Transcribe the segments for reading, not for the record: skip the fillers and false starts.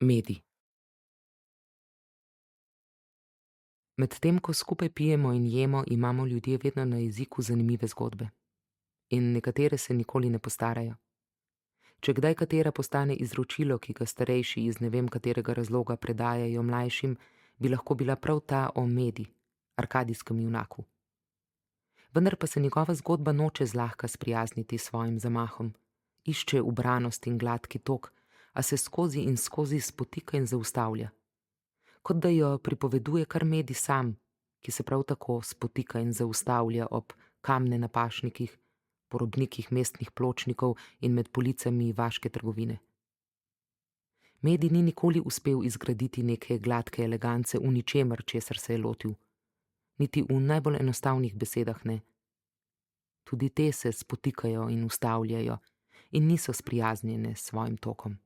Medij. Medtem ko skupaj pijemo in jemo, imamo ljudje vedno na jeziku zanimive zgodbe. In nekatere se nikoli ne postarajo. Če kdaj katera postane izročilo, ki ga starejši iz ne vem katerega razloga predajajo mlajšim, bi lahko bila prav ta o Medi, arkadijskem junaku. Vendar pa se njegova zgodba noče zlahka sprijazniti s svojim zamahom, išče ubranost in gladki tok, a se skozi in skozi spotika in zaustavlja. Kot da jo pripoveduje kar Medi sam, ki se prav tako spotika in zaustavlja ob kamne na pašnikih, po robnikih mestnih pločnikov in med policami vaške trgovine. Medi ni nikoli uspel izgraditi neke gladke elegance v ničemer, česar se je lotil. Niti v najbolj enostavnih besedah ne. Tudi te se spotikajo in ustavljajo in niso sprijaznjene s svojim tokom.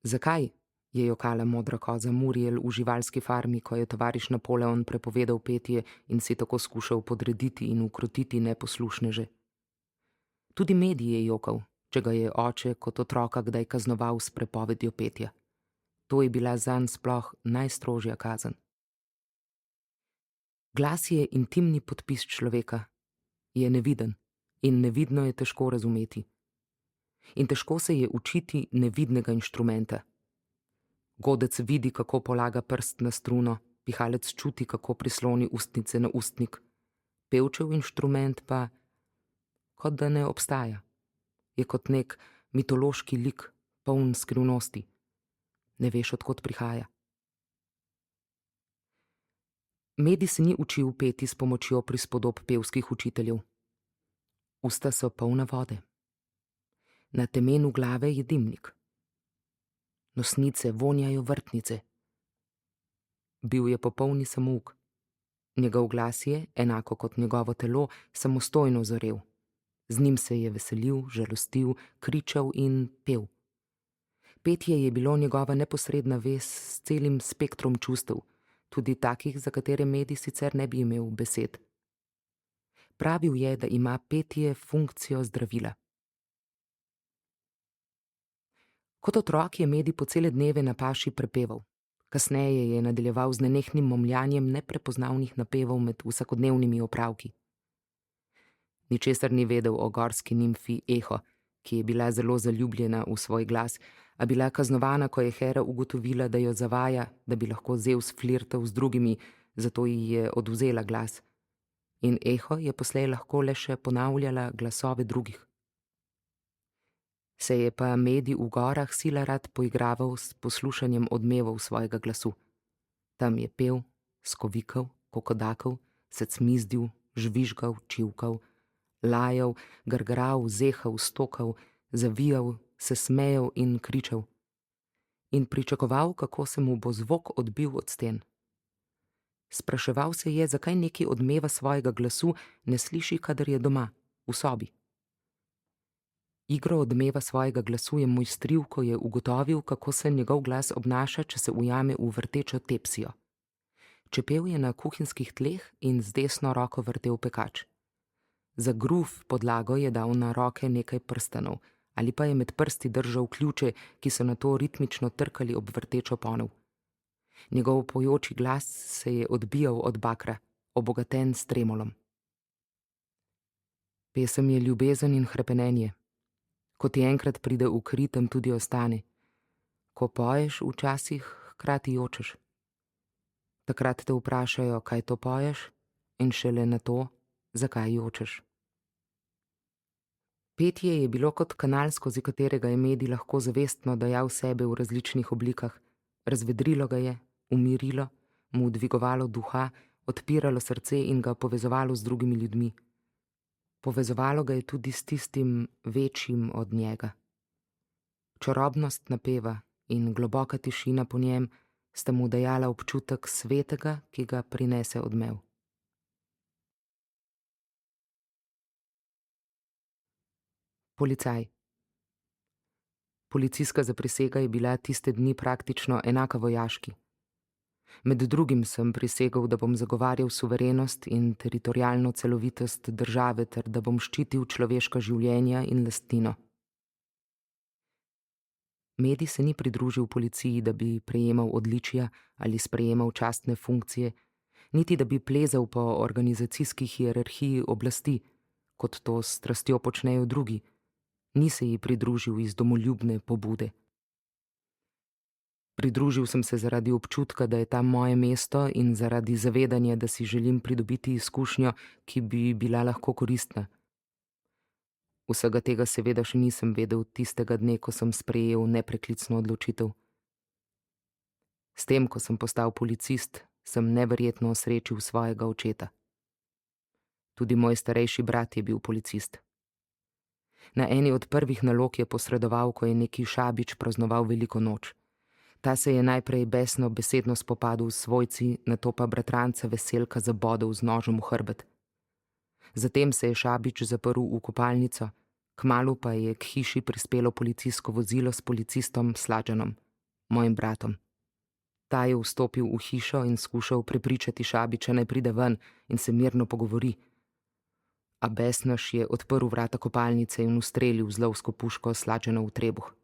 Zakaj? Je jokala modra koza Muriel v živalski farmi, ko je tovariš Napoleon prepovedal petje in si tako skušal podrediti in ukrotiti neposlušneže. Tudi Medi je jokal, če ga je oče kot otroka kdaj kaznoval s prepovedjo petja. To je bila zanj sploh najstrožja kazen. Glas je intimni podpis človeka, je neviden in nevidno je težko razumeti. In težko se je učiti nevidnega inštrumenta. Godec vidi, kako polaga prst na struno, pihalec čuti, kako prisloni ustnice na ustnik. Pevčev inštrument pa, kot da ne obstaja. Je kot nek mitološki lik, poln skrivnosti. Ne veš, od kod prihaja. Medi se ni učil peti s pomočjo prispodob pevskih učiteljev. Usta so polna vode. Na temenu glave je dimnik. Nosnice vonjajo vrtnice. Bil je popolni samouk. Njegov glas je, enako kot njegovo telo, samostojno zorel. Z njim se je veselil, žalostil, kričal in pel. Petje je bilo njegova neposredna vez s celim spektrom čustev, tudi takih, za katere Medi sicer ne bi imel besed. Pravil je, da ima petje funkcijo zdravila. Kot otrok je Medi po cele dneve na paši prepeval. Kasneje je nadaljeval z nenehnim momljanjem neprepoznavnih napevov med vsakodnevnimi opravki. Ničesar ni vedel o gorski nimfi Eho, ki je bila zelo zaljubljena v svoj glas, a bila kaznovana, ko je Hera ugotovila, da jo zavaja, da bi lahko Zevs flirtal z drugimi, zato ji je odvzela glas. In Eho je poslej lahko le še ponavljala glasove drugih. Se je pa Medi v gorah sila rad poigraval s poslušanjem odmevov svojega glasu. Tam je pel, skovikal, kokodakal, se cmizdil, žvižgal, čivkal, lajal, grgral, zehal, stokal, zavijal, se smejal in kričal. In pričakoval, kako se mu bo zvok odbil od sten. Spraševal se je, zakaj neki odmeva svojega glasu ne sliši, kadar je doma, v sobi. Igro odmeva svojega glasu je mojstril, ko je ugotovil, kako se njegov glas obnaša, če se ujame v vrtečo tepsijo. Čepel je na kuhinjskih tleh in z desno roko vrtel pekač. Za groove podlago je dal na roke nekaj prstanov, ali pa je med prsti držal ključe, ki so nato ritmično trkali ob vrtečo ponev. Njegov pojoči glas se je odbijal od bakra, obogaten s tremolom. Pesem je ljubezen in hrepenenje. Ko ti enkrat pride v ritem, tudi ostane. Ko poješ, včasih hkrati jočeš. Takrat te vprašajo, kaj to poješ, in šele na to, zakaj jočeš. Petje je bilo kot kanal, skozi katerega je Medi lahko zavestno dajal sebe v različnih oblikah. Razvedrilo ga je, umirilo, mu dvigovalo duha, odpiralo srce in ga povezovalo z drugimi ljudmi. Povezovalo ga je tudi s tistim večjim od njega. Čarobnost napeva in globoka tišina po njem sta mu dajala občutek svetega, ki ga prinese odmev. Policaj. Policijska zaprisega je bila tiste dni praktično enaka vojaški. Med drugim sem prisegal, da bom zagovarjal suverenost in teritorialno celovitost države ter da bom ščitil človeška življenja in lastnino. Medi se ni pridružil policiji, da bi prejemal odličja ali sprejemal častne funkcije, niti da bi plezal po organizacijski hierarhiji oblasti, kot to s strastjo počnejo drugi. Ni se ji pridružil iz domoljubne pobude. Pridružil sem se zaradi občutka, da je tam moje mesto, in zaradi zavedanja, da si želim pridobiti izkušnjo, ki bi bila lahko koristna. Vsega tega seveda še nisem vedel tistega dne, ko sem sprejel nepreklicno odločitev. S tem, ko sem postal policist, sem neverjetno osrečil svojega očeta. Tudi moj starejši brat je bil policist. Na eni od prvih nalog je posredoval, ko je neki Šabič praznoval veliko noč. Ta se je najprej besno besedno spopadel s svojci, nato pa bratranca Veselka zabodel z nožem v hrbet. Zatem se je Šabič zaprl v kopalnico, kmalu pa je k hiši prispelo policijsko vozilo s policistom Slađanom, mojim bratom. Ta je vstopil v hišo in skušal prepričati Šabiča, naj pride ven in se mirno pogovori. A besnaš je odprl vrata kopalnice in ustrelil z lovsko puško Slađana v trebuh.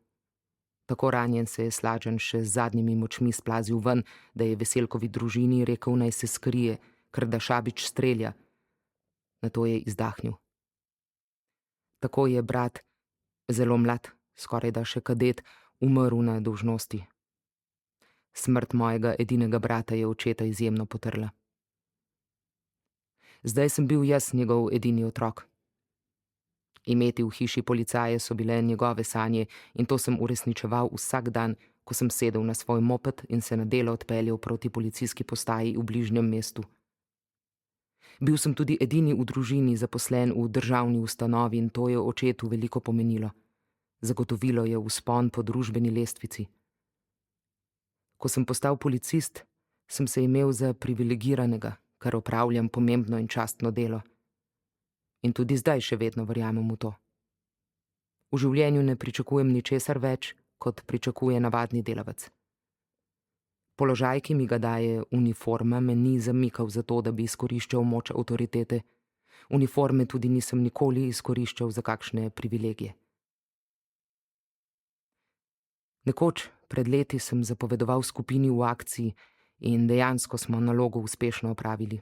Tako ranjen se je Slađan še z zadnjimi močmi splazil ven, da je Veselkovi družini rekel, naj se skrije, ker da Šabič strelja. Nato je izdahnil. Tako je brat, zelo mlad, skorajda še kadet, umrl na dolžnosti. Smrt mojega edinega brata je očeta izjemno potrla. Zdaj sem bil jaz njegov edini otrok. Imeti v hiši policaje so bile njegove sanje in to sem uresničeval vsak dan, ko sem sedel na svoj moped in se na delo odpeljal proti policijski postaji v bližnjem mestu. Bil sem tudi edini v družini zaposlen v državni ustanovi in to je očetu veliko pomenilo. Zagotovilo je vzpon po družbeni lestvici. Ko sem postal policist, sem se imel za privilegiranega, ker opravljam pomembno in častno delo. In tudi zdaj še vedno verjamem v to. V življenju ne pričakujem ničesar več, kot pričakuje navadni delavec. Položaj, ki mi ga daje uniforma, me ni zamikal za to, da bi izkoriščal moč avtoritete. Uniforme tudi nisem nikoli izkoriščal za kakšne privilegije. Nekoč, pred leti, sem zapovedoval skupini v akciji in dejansko smo nalogo uspešno opravili.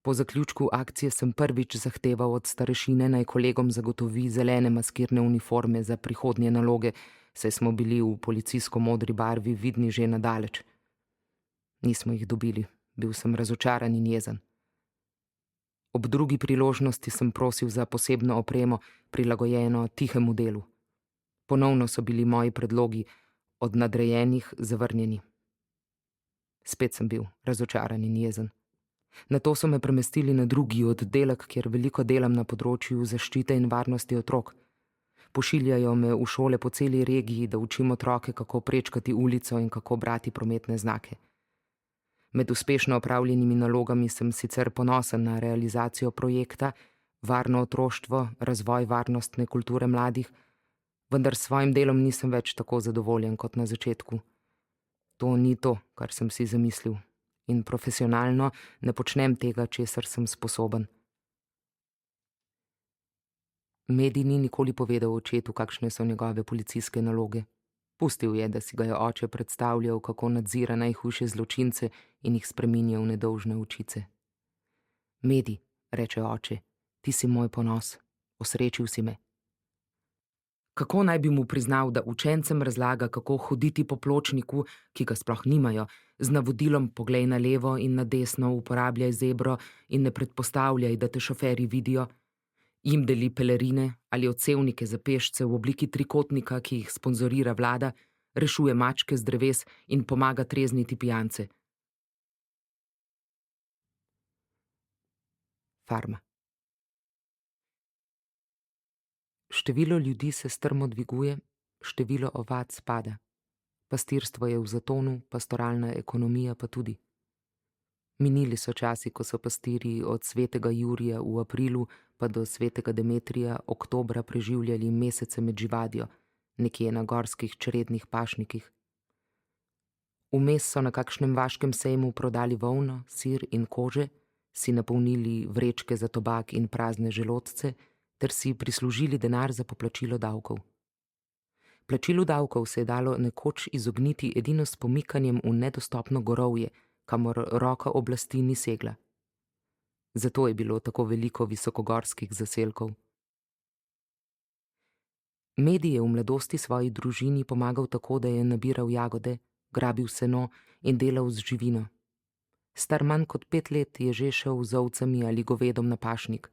Po zaključku akcije sem prvič zahteval od starešine, naj kolegom zagotovi zelene maskirne uniforme za prihodnje naloge, saj smo bili v policijsko-modri barvi vidni že nadaleč. Nismo jih dobili, bil sem razočaran in jezen. Ob drugi priložnosti sem prosil za posebno opremo, prilagojeno tihemu delu. Ponovno so bili moji predlogi od nadrejenih zavrnjeni. Spet sem bil razočaran in jezen. Nato so me premestili na drugi oddelek, kjer veliko delam na področju zaščite in varnosti otrok. Pošiljajo me v šole po celi regiji, da učim otroke, kako prečkati ulico in kako brati prometne znake. Med uspešno opravljenimi nalogami sem sicer ponosen na realizacijo projekta Varno otroštvo, razvoj varnostne kulture mladih, vendar s svojim delom nisem več tako zadovoljen kot na začetku. To ni to, kar sem si zamislil. In profesionalno ne počnem tega, česar sem sposoben. Medi ni nikoli povedal očetu, kakšne so njegove policijske naloge. Pustil je, da si ga je oče predstavljal, kako nadzira najhujše zločince in jih spreminja v nedolžne očice. Medi, reče oče, ti si moj ponos, osrečil si me. Kako naj bi mu priznal, da učencem razlaga, kako hoditi po pločniku, ki ga sploh nimajo, z navodilom poglej na levo in na desno, uporabljaj zebro in ne predpostavljaj, da te šoferji vidijo, jim deli pelerine ali odsevnike za pešce v obliki trikotnika, ki jih sponzorira vlada, rešuje mačke z dreves in pomaga trezniti pijance. Farma. Število ljudi se strmo dviguje, število ovac pada. Pastirstvo je v zatonu, pastoralna ekonomija pa tudi. Minili so časi, ko so pastirji od svetega Jurija v aprilu pa do svetega Demetrija oktobra preživljali mesece med živadjo, nekje na gorskih črednih pašnikih. Vmes so na kakšnem vaškem sejmu prodali volno, sir in kože, si napolnili vrečke za tobak in prazne želodce ter si prislužili denar za poplačilo davkov. Plačilu davkov se je dalo nekoč izogniti edino s pomikanjem v nedostopno gorovje, kamor roka oblasti ni segla. Zato je bilo tako veliko visokogorskih zaselkov. Medi je v mladosti svoji družini pomagal tako, da je nabiral jagode, grabil seno in delal z živino. Star manj kot 5 let je že šel z ovcami ali govedom na pašnik.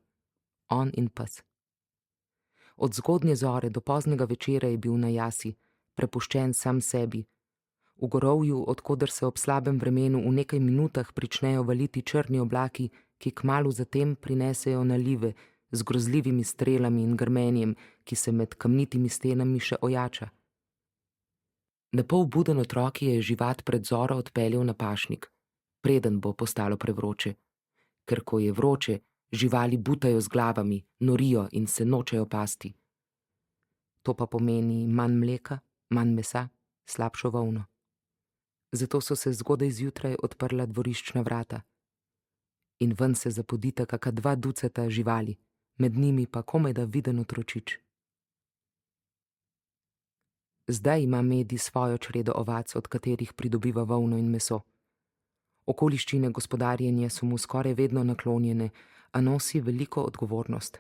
On in pes. Od zgodnje zore do poznega večera je bil na jasi, prepuščen sam sebi. V gorovju, odkoder se ob slabem vremenu v nekaj minutah pričnejo valiti črni oblaki, ki kmalu zatem prinesejo nalive z grozljivimi strelami in grmenjem, ki se med kamnitimi stenami še ojača. Napol buden otrok je živat pred zoro odpeljal na pašnik, preden bo postalo prevroče. Ker ko je vroče, živali butajo z glavami, norijo in se nočejo pasti. To pa pomeni manj mleka, manj mesa, slabšo volno. Zato so se zgodaj zjutraj odprla dvoriščna vrata. In ven se zapodita kaka 2 ducata živali, med njimi pa komajda viden otročič. Zdaj ima Medi svojo čredo ovac, od katerih pridobiva volno in meso. Okoliščine gospodarjenja so mu skoraj vedno naklonjene, a nosi veliko odgovornost.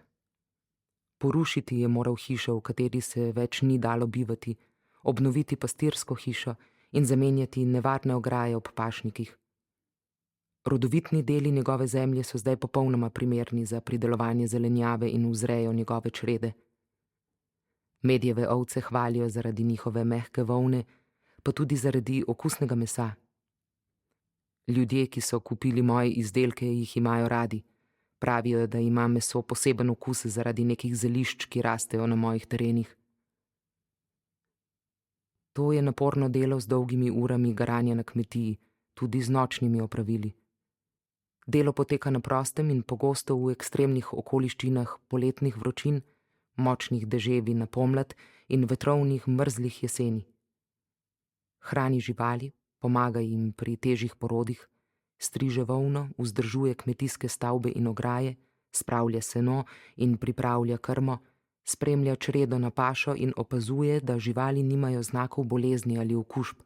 Porušiti je moral hišo, v kateri se več ni dalo bivati, obnoviti pastirsko hišo in zamenjati nevarne ograje ob pašnikih. Rodovitni deli njegove zemlje so zdaj popolnoma primerni za pridelovanje zelenjave in vzrejo njegove črede. Medjeve ovce hvalijo zaradi njihove mehke volne, pa tudi zaradi okusnega mesa. Ljudje, ki so kupili moje izdelke, jih imajo radi. Pravijo, da ima meso poseben okus zaradi nekih zelišč, ki rastejo na mojih terenih. To je naporno delo z dolgimi urami garanja na kmetiji, tudi z nočnimi opravili. Delo poteka na prostem in pogosto v ekstremnih okoliščinah poletnih vročin, močnih deževi na pomlad in vetrovnih mrzlih jeseni. Hrani živali, pomaga jim pri težjih porodih, striže volno, vzdržuje kmetijske stavbe in ograje, spravlja seno in pripravlja krmo, spremlja čredo na pašo in opazuje, da živali nimajo znakov bolezni ali okužb.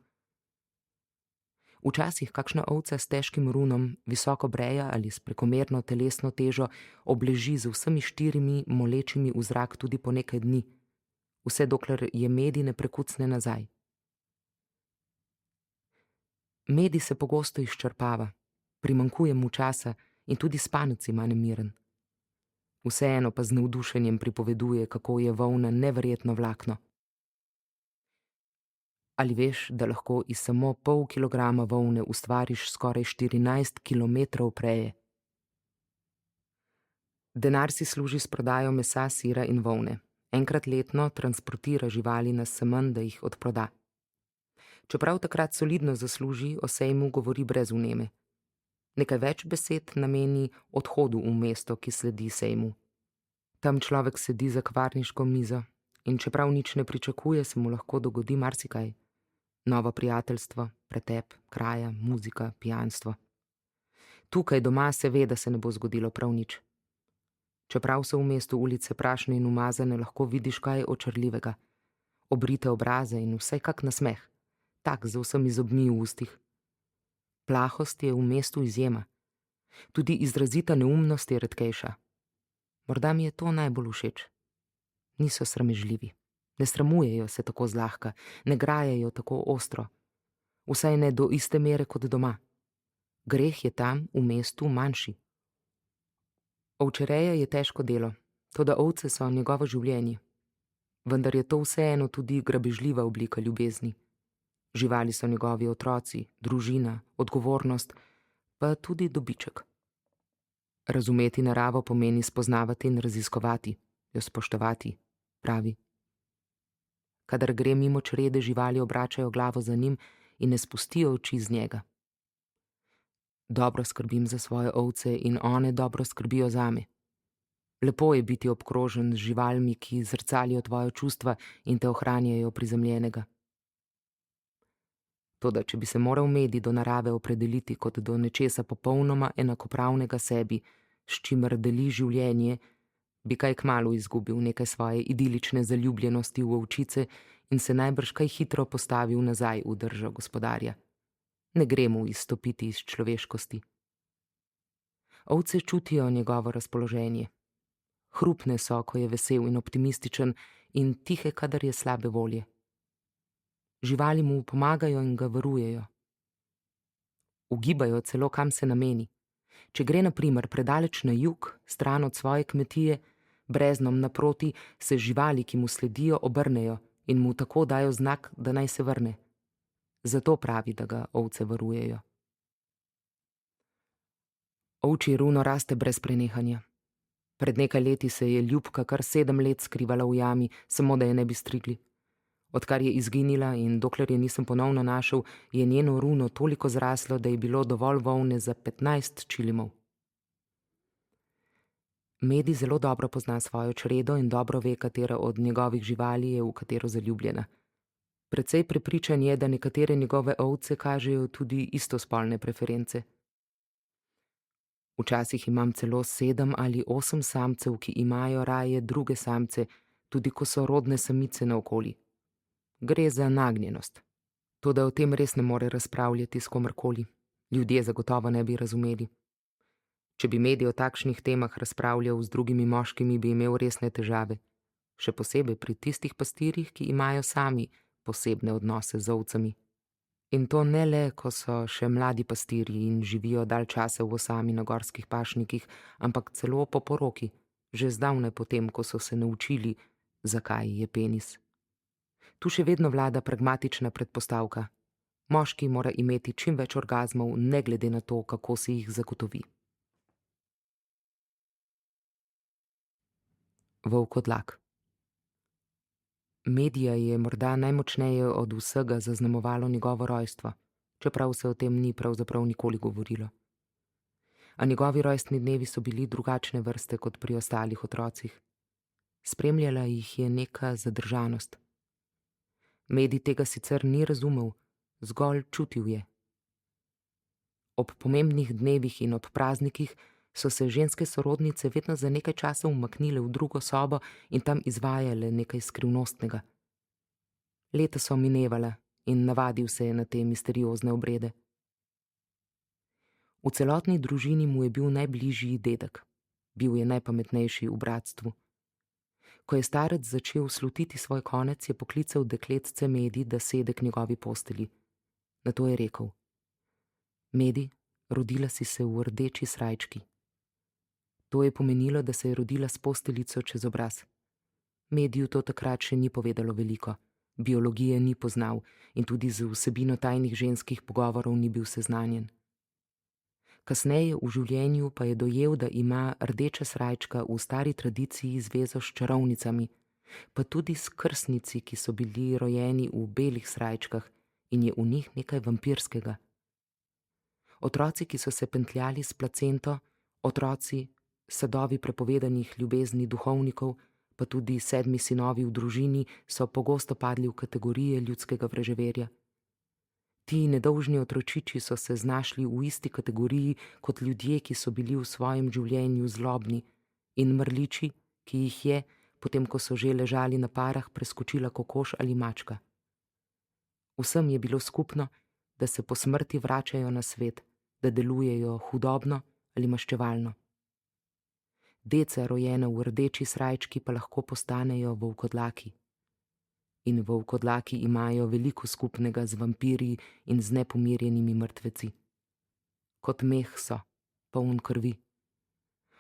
Včasih kakšna ovca s težkim runom, visoko breja ali s prekomerno telesno težo obleži z vsemi 4 molečimi v zrak tudi po nekaj dni, vse dokler je Medi ne prekucne nazaj. Medi se pogosto izčrpava, primanjkuje mu časa in tudi spanec ima nemiren. Vseeno pa z navdušenjem pripoveduje, kako je volna neverjetno vlakno. Ali veš, da lahko iz samo pol kilograma volne ustvariš skoraj 14 kilometrov preje? Denar si služi s prodajo mesa, sira in volne. Enkrat letno transportira živali na semenj, da jih odproda. Čeprav takrat solidno zasluži, o sejmu govori brez vneme. Nekaj več besed nameni odhodu v mesto, ki sledi sejmu. Tam človek sedi za kvarniško mizo in čeprav nič ne pričakuje, se mu lahko dogodi marsikaj. Novo prijateljstvo, pretep, kraja, muzika, pijanstvo. Tukaj doma se ve, da se ne bo zgodilo prav nič. Čeprav so v mestu ulice prašne in umazane, lahko vidiš kaj očarljivega. Obrite obraze in vsaj kak nasmeh, tak z vsemi zobmi v ustih. Plahost je v mestu izjema. Tudi izrazita neumnost je redkejša. Morda mi je to najbolj všeč. Niso sramežljivi. Ne sramujejo se tako zlahka, ne grajajo tako ostro. Vsaj ne do iste mere kot doma. Greh je tam v mestu manjši. Ovčereja je težko delo, toda ovce so njegovo življenje. Vendar je to vseeno tudi grabežljiva oblika ljubezni. Živali so njegovi otroci, družina, odgovornost, pa tudi dobiček. Razumeti naravo pomeni spoznavati in raziskovati, jo spoštovati, pravi. Kadar gre mimo črede, živali obračajo glavo za njim in ne spustijo oči z njega. Dobro skrbim za svoje ovce in one dobro skrbijo zame. Lepo je biti obkrožen z živalmi, ki zrcalijo tvoja čustva in te ohranjajo prizemljenega. Toda, če bi se moral Medi do narave opredeliti kot do nečesa popolnoma enakopravnega sebi, s čimer deli življenje, bi kaj kmalu izgubil nekaj svoje idilične zaljubljenosti v ovčice in se najbrž kaj hitro postavil nazaj v držo gospodarja. Ne gre mu izstopiti iz človeškosti. Ovce čutijo njegovo razpoloženje. Hrupne so, ko je vesel in optimističen, in tihe, kadar je slabe volje. Živali mu pomagajo in ga varujejo. Ugibajo celo, kam se nameni. Če gre na primer predaleč na jug, stran od svoje kmetije, breznom naproti, se živali, ki mu sledijo, obrnejo in mu tako dajo znak, da naj se vrne. Zato pravi, da ga ovce varujejo. Ovčje runo raste brez prenehanja. Pred nekaj leti se je Ljubka kar 7 let skrivala v jami, samo da je ne bi strigli. Odkar je izginila in dokler je nisem ponovno našel, je njeno runo toliko zraslo, da je bilo dovolj volne za 15 čilimov. Medi zelo dobro pozna svojo čredo in dobro ve, katera od njegovih živali je v katero zaljubljena. Precej prepričan je, da nekatere njegove ovce kažejo tudi istospolne preference. Včasih imam celo 7 ali 8 samcev, ki imajo raje druge samce, tudi ko so rodne samice naokoli. Gre za nagnjenost. Toda o tem res ne more razpravljati s komerkoli. Ljudje zagotovo ne bi razumeli. Če bi Medi o takšnih temah razpravljal z drugimi moškimi, bi imel resne težave. Še posebej pri tistih pastirjih, ki imajo sami posebne odnose z ovcami. In to ne le, ko so še mladi pastirji in živijo dalj časa v osami na gorskih pašnikih, ampak celo po poroki, že zdavnaj potem, ko so se naučili, zakaj je penis. Tu še vedno vlada pragmatična predpostavka. Moški mora imeti čim več orgazmov, ne glede na to, kako si jih zagotovi. Volkodlak. Medija je morda najmočneje od vsega zaznamovalo njegovo rojstvo, čeprav se o tem ni pravzaprav nikoli govorilo. A njegovi rojstni dnevi so bili drugačne vrste kot pri ostalih otrocih. Spremljala jih je neka zadržanost. Medi tega sicer ni razumel, zgolj čutil je. Ob pomembnih dnevih in ob praznikih so se ženske sorodnice vedno za nekaj časa umaknile v drugo sobo in tam izvajale nekaj skrivnostnega. Leta so minevala in navadil se je na te misteriozne obrede. V celotni družini mu je bil najbližji dedek. Bil je najpametnejši v bratstvu. Ko je starec začel slutiti svoj konec, je poklical dekletce Medi, da sede k njegovi posteli. Nato je rekel: Medi, rodila si se v rdeči srajčki. To je pomenilo, da se je rodila s posteljico čez obraz. Mediju to takrat še ni povedalo veliko, biologije ni poznal in tudi z vsebino tajnih ženskih pogovorov ni bil seznanjen. Kasneje v življenju pa je dojel, da ima rdeča srajčka v stari tradiciji zvezo s čarovnicami, pa tudi s krstnici, ki so bili rojeni v belih srajčkah in je v njih nekaj vampirskega. Otroci, ki so se pentljali s placento, otroci, sadovi prepovedanih ljubezni duhovnikov, pa tudi 7 sinovi v družini so pogosto padli v kategorije ljudskega vraževerja. Ti nedolžni otročiči so se znašli v isti kategoriji kot ljudje, ki so bili v svojem življenju zlobni, in mrliči, ki jih je, potem ko so že ležali na parah, preskočila kokoš ali mačka. Vsem je bilo skupno, da se po smrti vračajo na svet, da delujejo hudobno ali maščevalno. Deca, rojena v rdeči srajčki, pa lahko postanejo volkodlaki. In volkodlaki imajo veliko skupnega z vampirji in z nepomirjenimi mrtveci. Kot meh so, poln krvi.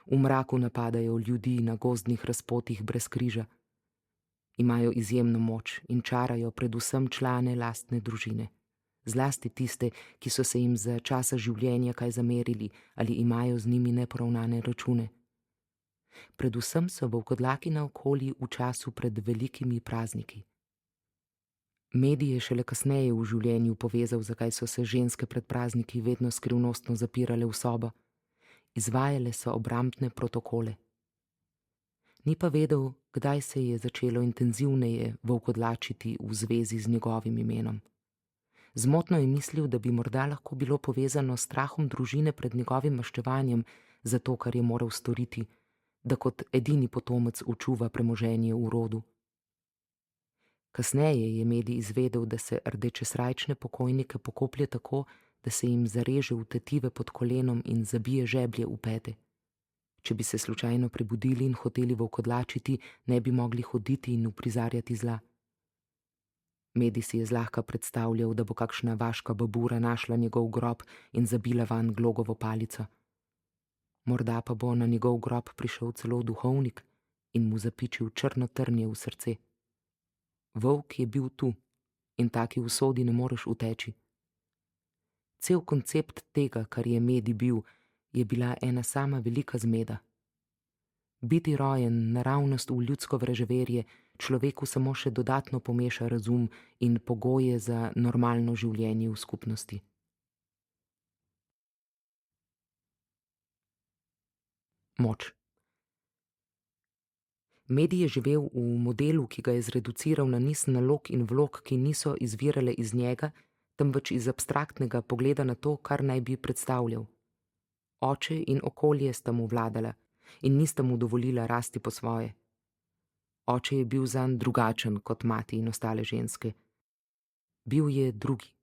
V mraku napadajo ljudi na gozdnih razpotih brez križa. Imajo izjemno moč in čarajo predvsem člane lastne družine. Zlasti tiste, ki so se jim za časa življenja kaj zamerili ali imajo z njimi neporavnane račune. Predvsem so volkodlaki naokoli v času pred velikimi prazniki. Medi je šele kasneje v življenju povezal, zakaj so se ženske pred prazniki vedno skrivnostno zapirale v sobo. Izvajale so obrambne protokole. Ni pa vedel, kdaj se je začelo intenzivneje volkodlačiti v zvezi z njegovim imenom. Zmotno je mislil, da bi morda lahko bilo povezano s strahom družine pred njegovim maščevanjem za to, kar je moral storiti, da kot edini potomec učuva premoženje v rodu. Kasneje je medij izvedel, da se rdečesrajčne pokojnike pokoplje tako, da se jim zareže v tetive pod kolenom in zabije žeblje v pete. Če bi se slučajno prebudili in hoteli volkodlačiti, ne bi mogli hoditi in uprizarjati zla. Medij si je zlahka predstavljal, da bo kakšna vaška babura našla njegov grob in zabila vanj glogovo palico. Morda pa bo na njegov grob prišel celo duhovnik in mu zapičil črno trnje v srce. Volk je bil tu in taki usodi ne moreš uteči. Cel koncept tega, kar je medij bil, je bila ena sama velika zmeda. Biti rojen naravnost v ljudsko vraževerje človeku samo še dodatno pomeša razum in pogoje za normalno življenje v skupnosti. Moč. Medij je živel v modelu, ki ga je zreduciral na niz nalog in vlog, ki niso izvirale iz njega, temveč iz abstraktnega pogleda na to, kar naj bi predstavljal. Oče in okolje sta mu vladala in nista mu dovolila rasti po svoje. Oče je bil zanj drugačen kot mati in ostale ženske. Bil je drugi.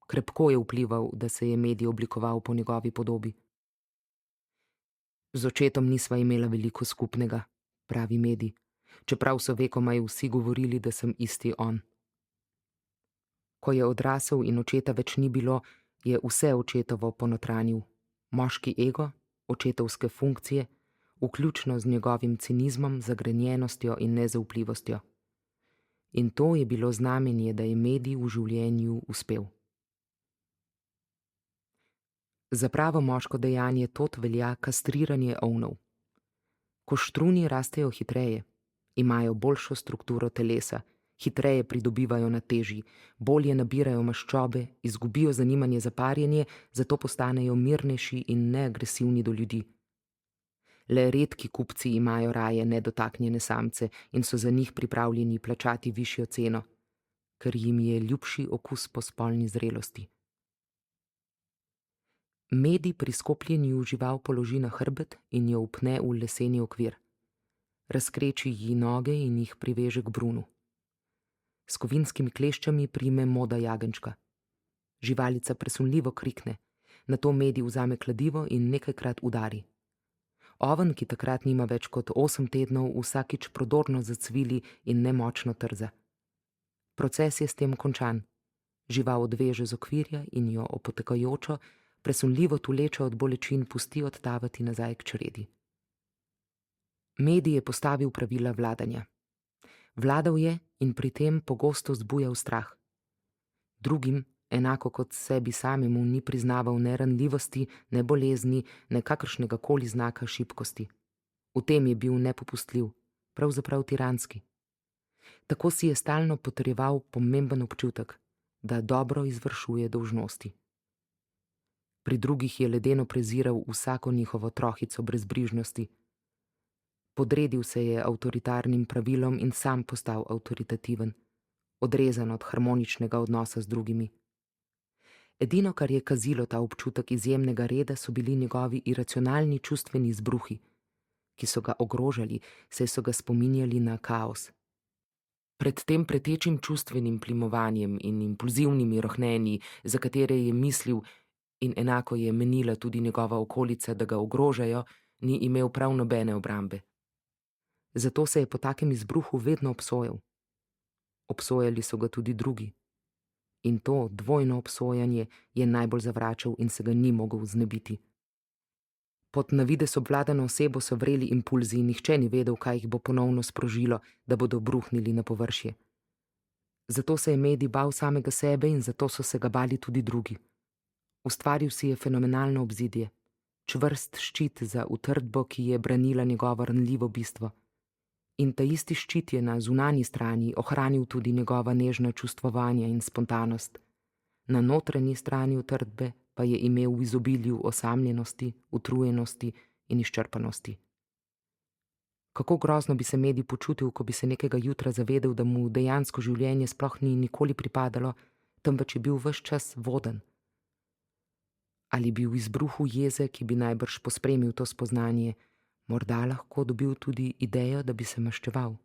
Krepko je vplival, da se je medij oblikoval po njegovi podobi. Z očetom nisva imela veliko skupnega, pravi medij, čeprav so vekomaj vsi govorili, da sem isti on. Ko je odrasel in očeta več ni bilo, je vse očetovo ponotranil. Moški ego, očetovske funkcije, vključno z njegovim cinizmom, zagrenjenostjo in nezaupljivostjo. In to je bilo znamenje, da je medij v življenju uspel. Za pravo moško dejanje tot velja kastriranje ovnov. Ko štruni rastejo hitreje, imajo boljšo strukturo telesa, hitreje pridobivajo na teži, bolje nabirajo maščobe, izgubijo zanimanje za parjenje, zato postanejo mirnejši in neagresivni do ljudi. Le redki kupci imajo raje nedotaknjene samce in so za njih pripravljeni plačati višjo ceno, ker jim je ljubši okus po spolni zrelosti. Medij pri skopljenju žival položi na hrbet in jo upne v leseni okvir. Razkreči ji noge in jih priveže k brunu. S kovinskimi kleščami prime moda jagenjčka. Živalica presunljivo krikne, nato medij vzame kladivo in nekajkrat udari. Oven, ki takrat nima več kot 8 tednov, vsakič prodorno zacvili in nemočno trza. Proces je s tem končan. Žival odveže z okvirja in jo opotekajočo, presunljivo tulečo od bolečin pusti odtavati nazaj k čredi. Medij je postavil pravila vladanja. Vladal je in pri tem pogosto zbujal strah. Drugim, enako kot sebi samemu, ni priznaval ne ranljivosti, ne bolezni, ne kakršnega koli znaka šibkosti. V tem je bil nepopustljiv, pravzaprav tiranski. Tako si je stalno potrjeval pomemben občutek, da dobro izvršuje dolžnosti. Pri drugih je ledeno preziral vsako njihovo trohico brezbrižnosti. Podredil se je avtoritarnim pravilom in sam postal avtoritativen, odrezan od harmoničnega odnosa z drugimi. Edino, kar je kazilo ta občutek izjemnega reda, so bili njegovi iracionalni čustveni izbruhi, ki so ga ogrožali, saj so ga spominjali na kaos. Pred tem pretečim čustvenim plimovanjem in impulzivnimi rohnenji, za katere je mislil in enako je menila tudi njegova okolica, da ga ogrožajo, ni imel prav nobene obrambe. Zato se je po takem izbruhu vedno obsojal. Obsojali so ga tudi drugi. In to dvojno obsojanje je najbolj zavračal in se ga ni mogel znebiti. Pod navidez obvladano osebo so vreli impulzi in nihče ni vedel, kaj jih bo ponovno sprožilo, da bodo bruhnili na površje. Zato se je medij bal samega sebe in zato so se ga bali tudi drugi. Ustvaril si je fenomenalno obzidje, čvrst ščit za utrdbo, ki je branila njegovo ranljivo bistvo. In ta isti ščit je na zunanji strani ohranil tudi njegova nežna čustvovanja in spontanost. Na notranji strani utrdbe pa je imel v izobilju osamljenosti, utrujenosti in izčrpanosti. Kako grozno bi se medij počutil, ko bi se nekega jutra zavedel, da mu dejansko življenje sploh ni nikoli pripadalo, temveč je bil ves čas voden. Ali bi v izbruhu jeze, ki bi najbrž pospremil to spoznanje, morda lahko dobil tudi idejo, da bi se maščeval.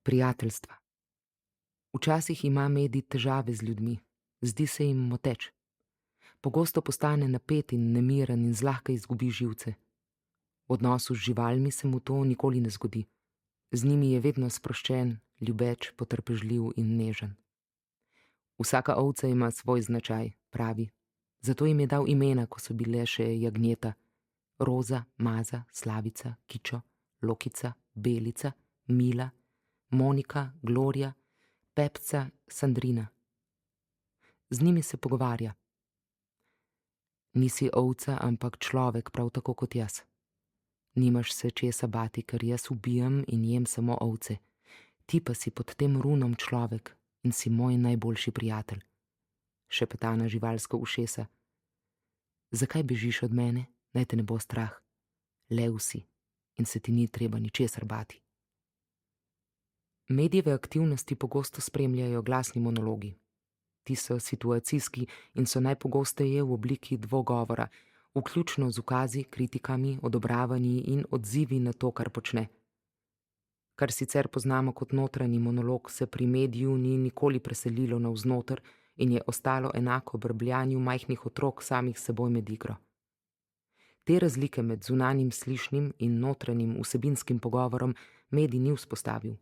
Prijateljstva. Včasih ima medij težave z ljudmi, zdi se jim moteč. Pogosto postane napet in nemiren in zlahka izgubi živce. V odnosu z živalmi se mu to nikoli ne zgodi. Z njimi je vedno sproščen, ljubeč, potrpežljiv in nežen. Vsaka ovca ima svoj značaj, pravi. Zato jim je dal imena, ko so bile še jagnjeta. Roza, Maza, Slavica, Kičo, Lokica, Belica, Mila, Monika, Gloria, Pepca, Sandrina. Z njimi se pogovarja. Nisi ovca, ampak človek, prav tako kot jaz. Nimaš se česa bati, ker jaz ubijam in jem samo ovce. Ti pa si pod tem runom človek in si moj najboljši prijatelj. Šepeta na živalsko ušesa. Zakaj bežiš od mene? Naj te ne bo strah. Lev si in se ti ni treba ničesar bati. Medijeve aktivnosti pogosto spremljajo glasni monologi. Ti so situacijski in so najpogosteje v obliki dvogovora, vključno z ukazi, kritikami, odobravanji in odzivi na to, kar počne. Kar sicer poznamo kot notranji monolog, se pri mediju ni nikoli preselilo navznoter in je ostalo enako brbljanju majhnih otrok samih seboj med igro. Te razlike med zunanjim slišnim in notranjim vsebinskim pogovorom medij ni vzpostavil.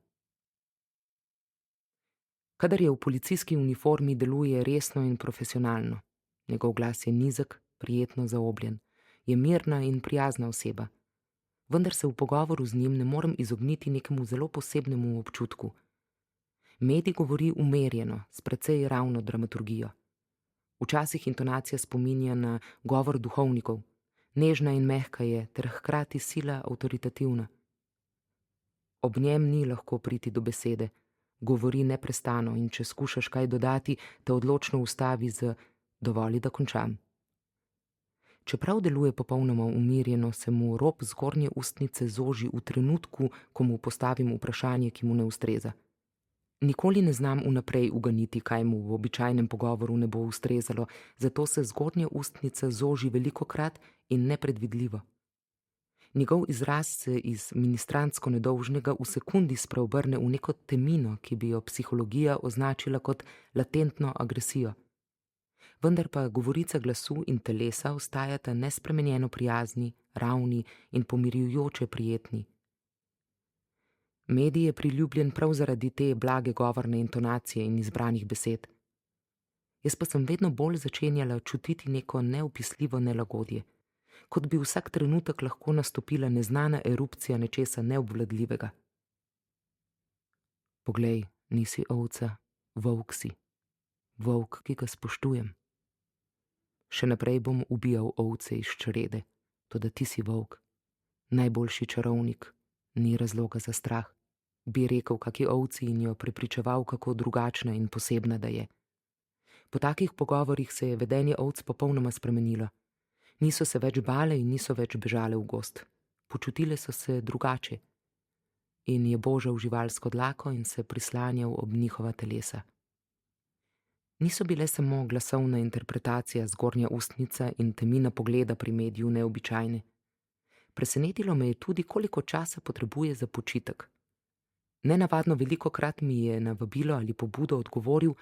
Kadar je v policijski uniformi, deluje resno in profesionalno. Njegov glas je nizek, prijetno zaobljen, je mirna in prijazna oseba. Vendar se v pogovoru z njim ne morem izogniti nekemu zelo posebnemu občutku. Medij govori umerjeno, s precej ravno dramaturgijo. Včasih intonacija spominja na govor duhovnikov, nežna in mehka je, ter hkrati sila avtoritativna. Ob njem ni lahko priti do besede, govori neprestano in če skušaš kaj dodati, te odločno ustavi z "dovoli, da končam". Čeprav deluje popolnoma umirjeno, se mu rob zgornje ustnice zoži v trenutku, ko mu postavim vprašanje, ki mu ne ustreza. Nikoli ne znam vnaprej uganiti, kaj mu v običajnem pogovoru ne bo ustrezalo, zato se zgornja ustnica zoži velikokrat in nepredvidljivo. Njegov izraz se iz ministrantsko nedolžnega v sekundi spreobrne v neko temino, ki bi jo psihologija označila kot latentno agresijo. Vendar pa govorica glasu in telesa ostajata nespremenjeno prijazni, ravni in pomirjujoče prijetni. Medij je priljubljen prav zaradi te blage govorne intonacije in izbranih besed. Jaz pa sem vedno bolj začenjala čutiti neko neopisljivo nelagodje, kot bi vsak trenutek lahko nastopila neznana erupcija nečesa neobvladljivega. Poglej, nisi ovca, volk si. Volk, ki ga spoštujem. Še naprej bom ubijal ovce iz črede, toda ti si volk. Najboljši čarovnik, ni razloga za strah. Bi rekel kaki ovci in jo prepričeval, kako drugačna in posebna da je. Po takih pogovorih se je vedenje ovc popolnoma spremenilo. Niso se več bale in niso več bežale v gozd. Počutile so se drugače. In je božal živalsko dlako in se prislanjal ob njihova telesa. Niso bile samo glasovna interpretacija, zgornja ustnica in temina pogleda pri mediju neobičajne. Presenetilo me je tudi, koliko časa potrebuje za počitek. Nenavadno velikokrat mi je na vabilo ali pobudo odgovoril,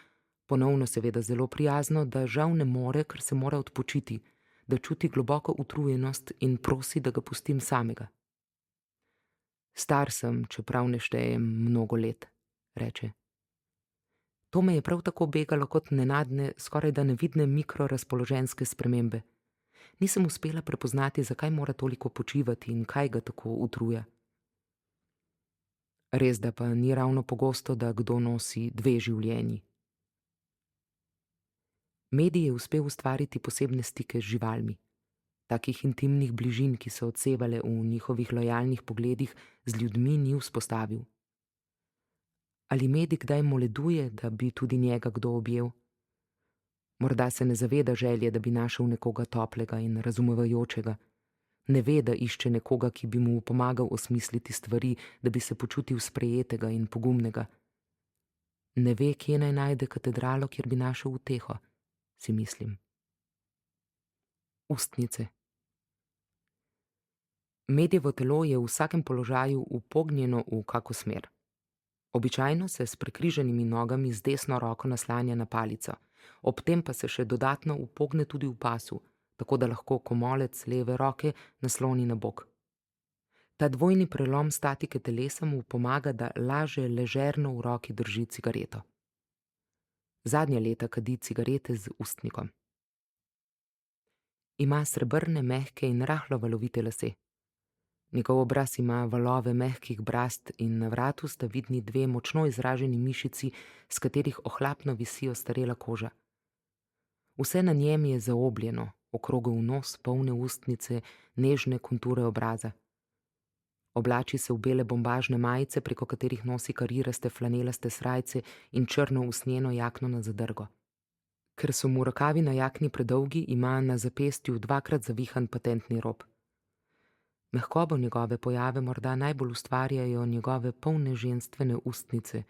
ponovno seveda zelo prijazno, da žal ne more, ker se mora odpočiti, da čuti globoko utrujenost in prosi, da ga pustim samega. Star sem, čeprav ne štejem mnogo let, reče. To me je prav tako begalo kot nenadne, skorajda nevidne mikrorazpoloženjske spremembe. Nisem uspela prepoznati, zakaj mora toliko počivati in kaj ga tako utruja. Res da pa ni ravno pogosto, da kdo nosi dve življenji. Medij je uspel ustvariti posebne stike z živalmi. Takih intimnih bližin, ki so odsevale v njihovih lojalnih pogledih, z ljudmi ni vzpostavil. Ali medij kdaj moleduje, da bi tudi njega kdo objel? Morda se ne zaveda želje, da bi našel nekoga toplega in razumevajočega. Ne ve, da išče nekoga, ki bi mu pomagal osmisliti stvari, da bi se počutil sprejetega in pogumnega. Ne ve, kje naj najde katedralo, kjer bi našel uteho, si mislim. Ustnice. Medijevo telo je v vsakem položaju upognjeno v kako smer. Običajno se s prekrižanimi nogami z desno roko naslanja na palico, ob tem pa se še dodatno upogne tudi v pasu, tako da lahko komolec leve roke nasloni na bok. Ta dvojni prelom statike telesa mu pomaga, da laže ležerno v roki drži cigareto. Zadnja leta kadi cigarete z ustnikom. Ima srebrne, mehke in rahlo valovite lase. Njegov obraz ima valove mehkih brast in na vratu sta vidni dve močno izraženi mišici, s katerih ohlapno visijo starela koža. Vse na njem je zaobljeno, okrogel nos, polne ustnice, nežne konture obraza. Oblači se v bele bombažne majice, preko katerih nosi kariraste flanelaste srajce in črno usnjeno jakno na zadrgo. Ker so mu rokavi na jakni predolgi, ima na zapestju dvakrat zavihan patentni rob. Mehkobo njegove pojave morda najbolj ustvarjajo njegove polne ženstvene ustnice,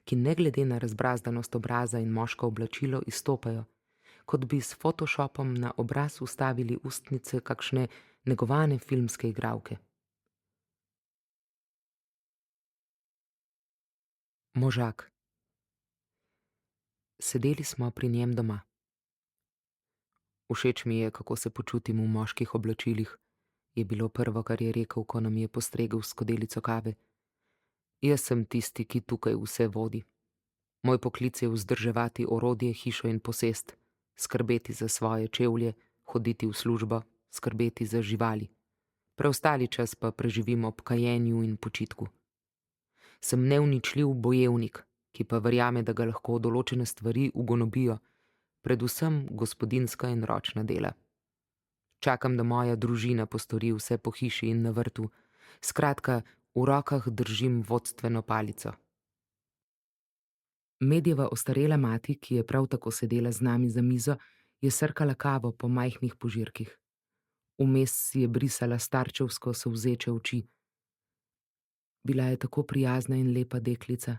ki ne glede na razbrazdanost obraza in moško oblačilo izstopajo, kot bi s Photoshopom na obraz ustavili ustnice kakšne negovane filmske igralke. Možak. Sedeli smo pri njem doma. Všeč mi je, kako se počutim v moških oblačilih, je bilo prvo, kar je rekel, ko nam je postregel s skodelico kave. Jaz sem tisti, ki tukaj vse vodi. Moj poklic je vzdrževati orodje, hišo in posest, skrbeti za svoje čevlje, hoditi v službo, skrbeti za živali. Preostali čas pa preživim ob kajenju in počitku. Sem neuničljiv bojevnik, ki pa verjame, da ga lahko določene stvari ugonobijo, predvsem gospodinjska in ročna dela. Čakam, da moja družina postori vse po hiši in na vrtu. Skratka, v rokah držim vodstveno palico. Medjeva ostarela mati, ki je prav tako sedela z nami za mizo, je srkala kavo po majhnih požirkih. Vmes si je brisala starčevsko solzeče oči. Bila je tako prijazna in lepa deklica.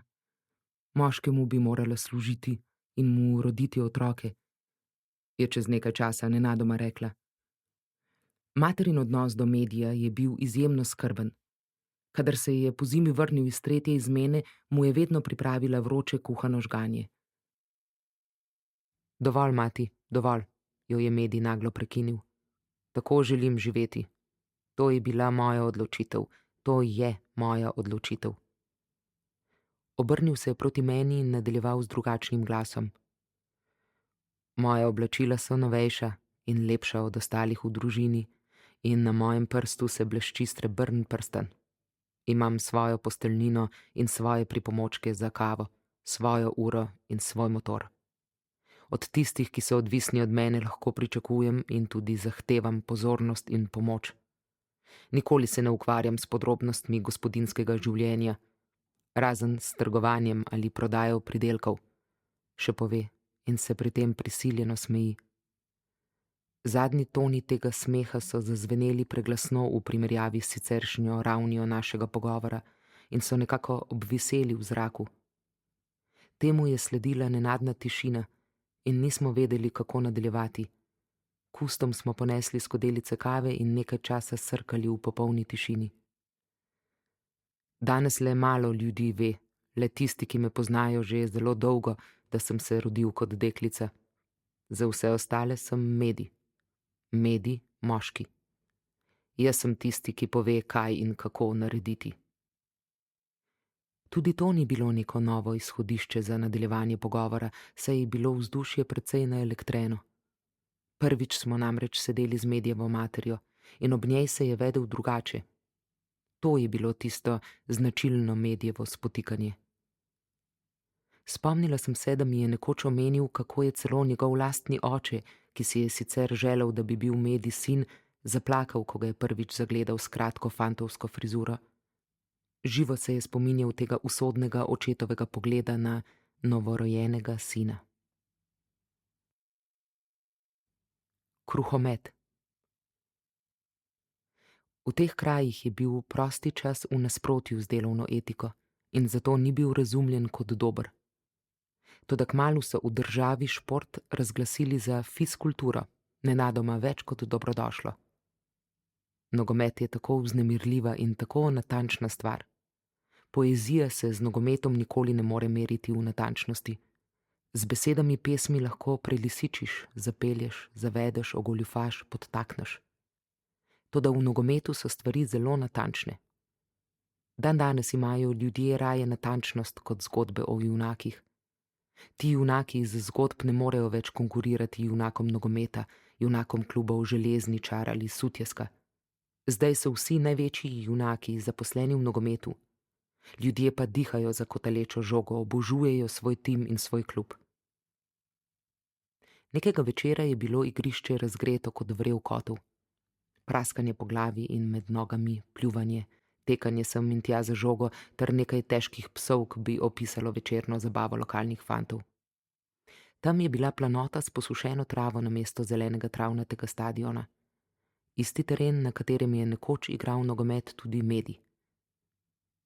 Moškemu bi morala služiti in mu roditi otroke, je čez nekaj časa nenadoma rekla. Materin odnos do medija je bil izjemno skrben. Kadar se je pozimi vrnil iz tretje izmene, mu je vedno pripravila vroče kuhano žganje. Dovolj, mati, dovolj, jo je Medi naglo prekinil. Tako želim živeti. To je bila moja odločitev. To je moja odločitev. Obrnil se je proti meni in nadaljeval z drugačnim glasom. Moja oblačila so novejša in lepša od ostalih v družini in na mojem prstu se blešči srebrn prstan. Imam svojo posteljnino in svoje pripomočke za kavo, svojo uro in svoj motor. Od tistih, ki so odvisni od mene, lahko pričakujem in tudi zahtevam pozornost in pomoč. Nikoli se ne ukvarjam s podrobnostmi gospodinjskega življenja, razen s trgovanjem ali prodajo pridelkov, še pove in se pri tem prisiljeno smeji. Zadnji toni tega smeha so zazveneli preglasno v primerjavi s siceršnjo ravnijo našega pogovora in so nekako obviseli v zraku. Temu je sledila nenadna tišina in nismo vedeli, kako nadaljevati. Kustom smo ponesli skodelice kave in nekaj časa srkali v popolni tišini. Danes le malo ljudi ve, le tisti, ki me poznajo že zelo dolgo, da sem se rodil kot deklica. Za vse ostale sem Medi. Medi, moški. Jaz sem tisti, ki pove, kaj in kako narediti. Tudi to ni bilo neko novo izhodišče za nadaljevanje pogovora, saj je bilo vzdušje precej naelektreno. Prvič smo namreč sedeli z Medijevo materjo in ob njej se je vedel drugače. To je bilo tisto značilno Medijevo spotikanje. Spomnila sem se, da mi je nekoč omenil, kako je celo njegov lastni oče, ki si je sicer želel, da bi bil Medi sin, zaplakal, ko ga je prvič zagledal s kratko fantovsko frizuro. Živo se je spominjal tega usodnega očetovega pogleda na novorojenega sina. Kruhomet. V teh krajih je bil prosti čas v nasprotju z delovno etiko in zato ni bil razumljen kot dober. Toda kmalu so v državi šport razglasili za fiskulturo, nenadoma več kot dobrodošlo. Nogomet je tako vznemirljiva in tako natančna stvar. Poezija se z nogometom nikoli ne more meriti v natančnosti. Z besedami pesmi lahko prelisičiš, zapelješ, zavedeš, ogoljufaš, podtakneš. Toda v nogometu so stvari zelo natančne. Dandanes imajo ljudje raje natančnost kot zgodbe o junakih. Ti junaki iz zgodb ne morejo več konkurirati junakom nogometa, junakom klubov Železničar ali Sutjeska. Zdaj so vsi največji junaki zaposleni v nogometu. Ljudje pa dihajo za kotalečo žogo, obožujejo svoj tim in svoj klub. Nekega večera je bilo igrišče razgreto kot vrel kotel. Praskanje po glavi in med nogami, pljuvanje, tekanje sem in tja za žogo ter nekaj težkih psovk bi opisalo večerno zabavo lokalnih fantov. Tam je bila planota s posušeno travo namesto zelenega travnatega stadiona. Isti teren, na katerem je nekoč igral nogomet tudi Medi.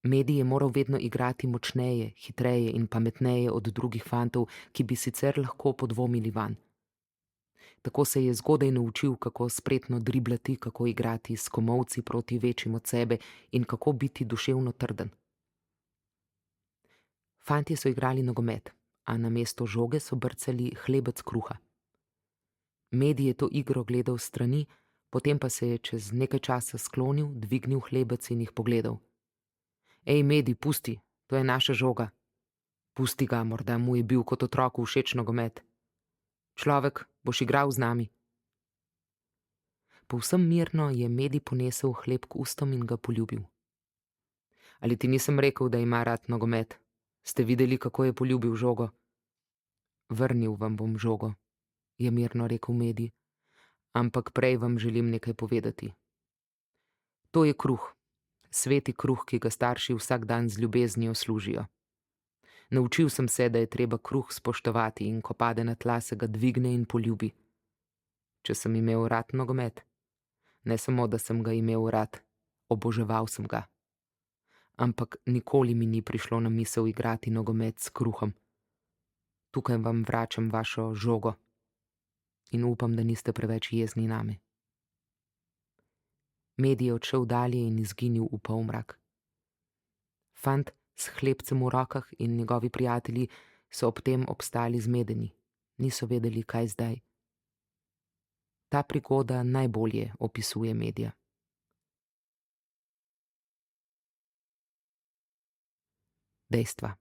Medi je moral vedno igrati močneje, hitreje in pametneje od drugih fantov, ki bi sicer lahko podvomili vanj. Tako se je zgodaj naučil, kako spretno driblati, kako igrati s komolci proti večjim od sebe in kako biti duševno trden. Fantje so igrali nogomet, a namesto žoge so brcali hlebec kruha. Medi je to igro gledal s strani, potem pa se je čez nekaj časa sklonil, dvignil hlebec in jih pogledal. Ej, Medi, pusti, to je naša žoga. Pusti ga, morda mu je bil kot otroku všeč nogomet. Človek, boš igral z nami. Povsem mirno je Medi ponesel hleb k ustom in ga poljubil. Ali ti nisem rekel, da ima rad nogomet? Ste videli, kako je poljubil žogo? Vrnil vam bom žogo, je mirno rekel Medi, ampak prej vam želim nekaj povedati. To je kruh, sveti kruh, ki ga starši vsak dan z ljubeznijo služijo. Naučil sem se, da je treba kruh spoštovati in ko pade na tla, se ga dvigne in poljubi. Če sem imel rad nogomet, ne samo, da sem ga imel rad, oboževal sem ga. Ampak nikoli mi ni prišlo na misel igrati nogomet s kruhom. Tukaj vam vračam vašo žogo in upam, da niste preveč jezni name. Medi je odšel dalje in izginil v polmrak. Fant s hlebcem v rokah in njegovi prijatelji so ob tem obstali zmedeni, niso vedeli, kaj zdaj. Ta prigoda najbolje opisuje Medija. Dejstva.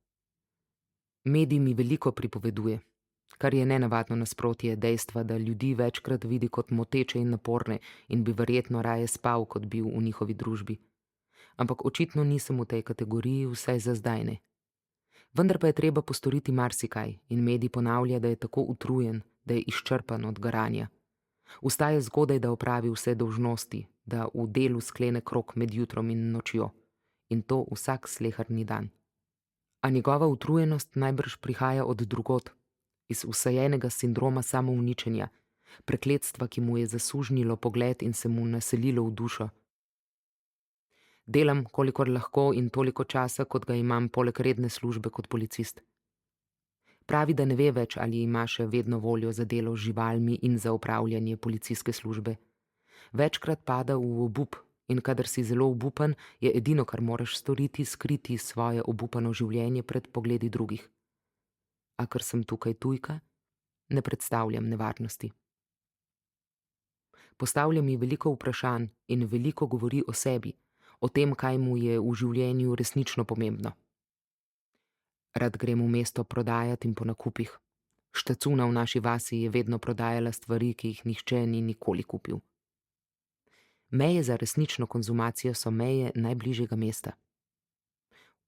Medi mi veliko pripoveduje, kar je nenavadno nasprotje dejstva, da ljudi večkrat vidi kot moteče in naporne in bi verjetno raje spal, kot bil v njihovi družbi. Ampak očitno nisem v tej kategoriji, vsaj za zdaj ne. Vendar pa je treba postoriti marsikaj in Medi ponavlja, da je tako utrujen, da je izčrpan od garanja. Vstaja zgodaj, da opravi vse dolžnosti, da v delu sklene krog med jutrom in nočjo. In to vsak sleherni dan. A njegova utrujenost najbrž prihaja od drugod, iz vsajenega sindroma samouničenja, prekletstva, ki mu je zasužnilo pogled in se mu naselilo v dušo. Delam, kolikor lahko in toliko časa, kot ga imam poleg redne službe kot policist. Pravi, da ne ve več, ali ima še vedno voljo za delo z živalmi in za opravljanje policijske službe. Večkrat pada v obup in kadar si zelo obupan, je edino, kar moraš storiti, skriti svoje obupano življenje pred pogledi drugih. A ker sem tukaj tujka, ne predstavljam nevarnosti. Postavlja mi veliko vprašanj in veliko govori o sebi, o tem, kaj mu je v življenju resnično pomembno. Rad grem v mesto prodajati in po nakupih. Štacuna v naši vasi je vedno prodajala stvari, ki jih nihče ni nikoli kupil. Meje za resnično konzumacijo so meje najbližjega mesta.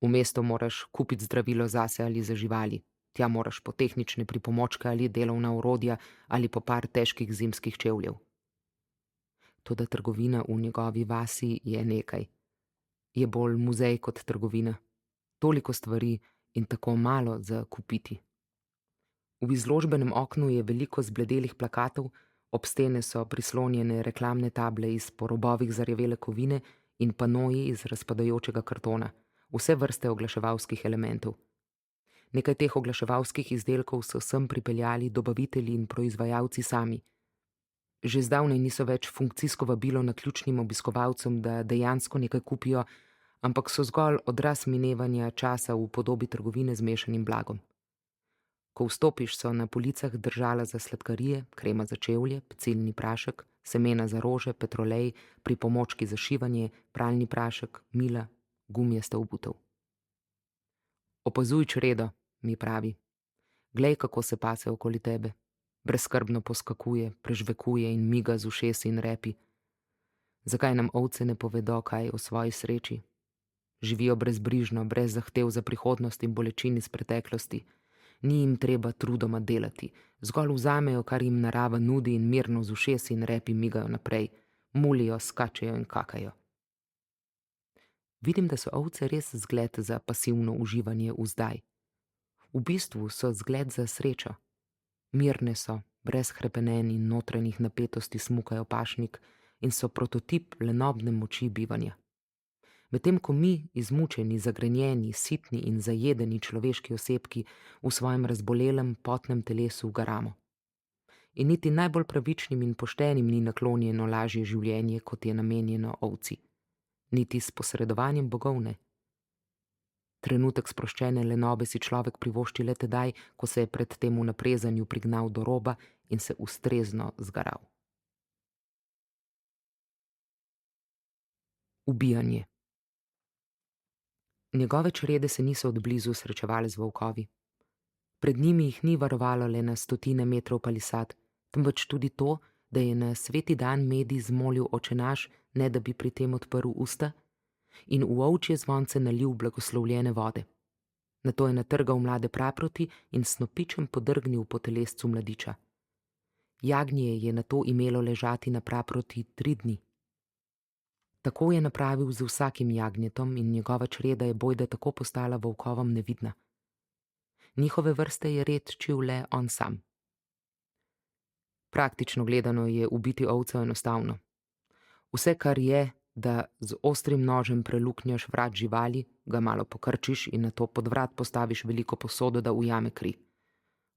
V mesto moraš kupiti zdravilo zase ali za živali, tja moraš po tehnične pripomočke ali delovna orodja ali po par težkih zimskih čevljev. Toda trgovina v njegovi vasi je nekaj. Je bolj muzej kot trgovina. Toliko stvari in tako malo za kupiti. V izložbenem oknu je veliko zbledelih plakatov, ob stene so prislonjene reklamne table iz po robovih zarjavele kovine in panoji iz razpadajočega kartona, vse vrste oglaševalskih elementov. Nekaj teh oglaševalskih izdelkov so sem pripeljali dobavitelji in proizvajalci sami. Že zdavnaj niso več funkcijsko vabilo naključnim obiskovalcem, da dejansko nekaj kupijo, ampak so zgolj odraz minevanja časa v podobi trgovine z mešanim blagom. Ko vstopiš, so na policah držala za sladkarije, krema za čevlje, pecilni prašek, semena za rože, petrolej, pripomočki za šivanje, pralni prašek, mila, gumijasta obutev. Opazuj čredo, mi pravi. Glej, kako se pase okoli tebe. Brezskrbno poskakuje, prežvekuje in miga z ušesi in repi. Zakaj nam ovce ne povedo kaj o svoji sreči? Živijo brezbrižno, brez zahtev za prihodnost in bolečin iz preteklosti. Ni jim treba trudoma delati, zgolj vzamejo, kar jim narava nudi in mirno z ušesi in repi migajo naprej, mulijo, skačejo in kakajo. Vidim, da so ovce res zgled za pasivno uživanje v zdaj. V bistvu so zgled za srečo. Mirne so, brez hrepenenj in notranjih napetosti smukajo pašnik in so prototip lenobne moči bivanja. Medtem ko mi, izmučeni, zagrenjeni, sitni in zajedeni človeški osebki v svojem razbolelem, potnem telesu garamo. In niti najbolj pravičnim in poštenim ni naklonjeno lažje življenje, kot je namenjeno ovci. Niti s posredovanjem bogov ne. Trenutek sproščene lenobe si človek privošči le tedaj, ko se je pred tem v naprezanju prignal do roba in se ustrezno zgaral. Ubijanje. Njegove črede se niso od blizu srečevale z volkovi. Pred njimi jih ni varovalo le na stotine metrov palisad, temveč tudi to, da je na sveti dan medij zmolil očenaš, ne da bi pri tem odprl usta, in v ovčje zvonce nalil blagoslovljene vode. Nato je natrgal mlade praproti in snopičem podrgnil po telescu mladiča. Jagnje je nato imelo ležati na praproti 3 dni. Tako je napravil z vsakim jagnjetom in njegova čreda je bojda tako postala volkovom nevidna. Njihove vrste je redčil le on sam. Praktično gledano je ubiti ovco enostavno. Vse, kar je, da z ostrim nožem preluknjaš vrat živali, ga malo pokrčiš in nato pod vrat postaviš veliko posodo, da ujame kri.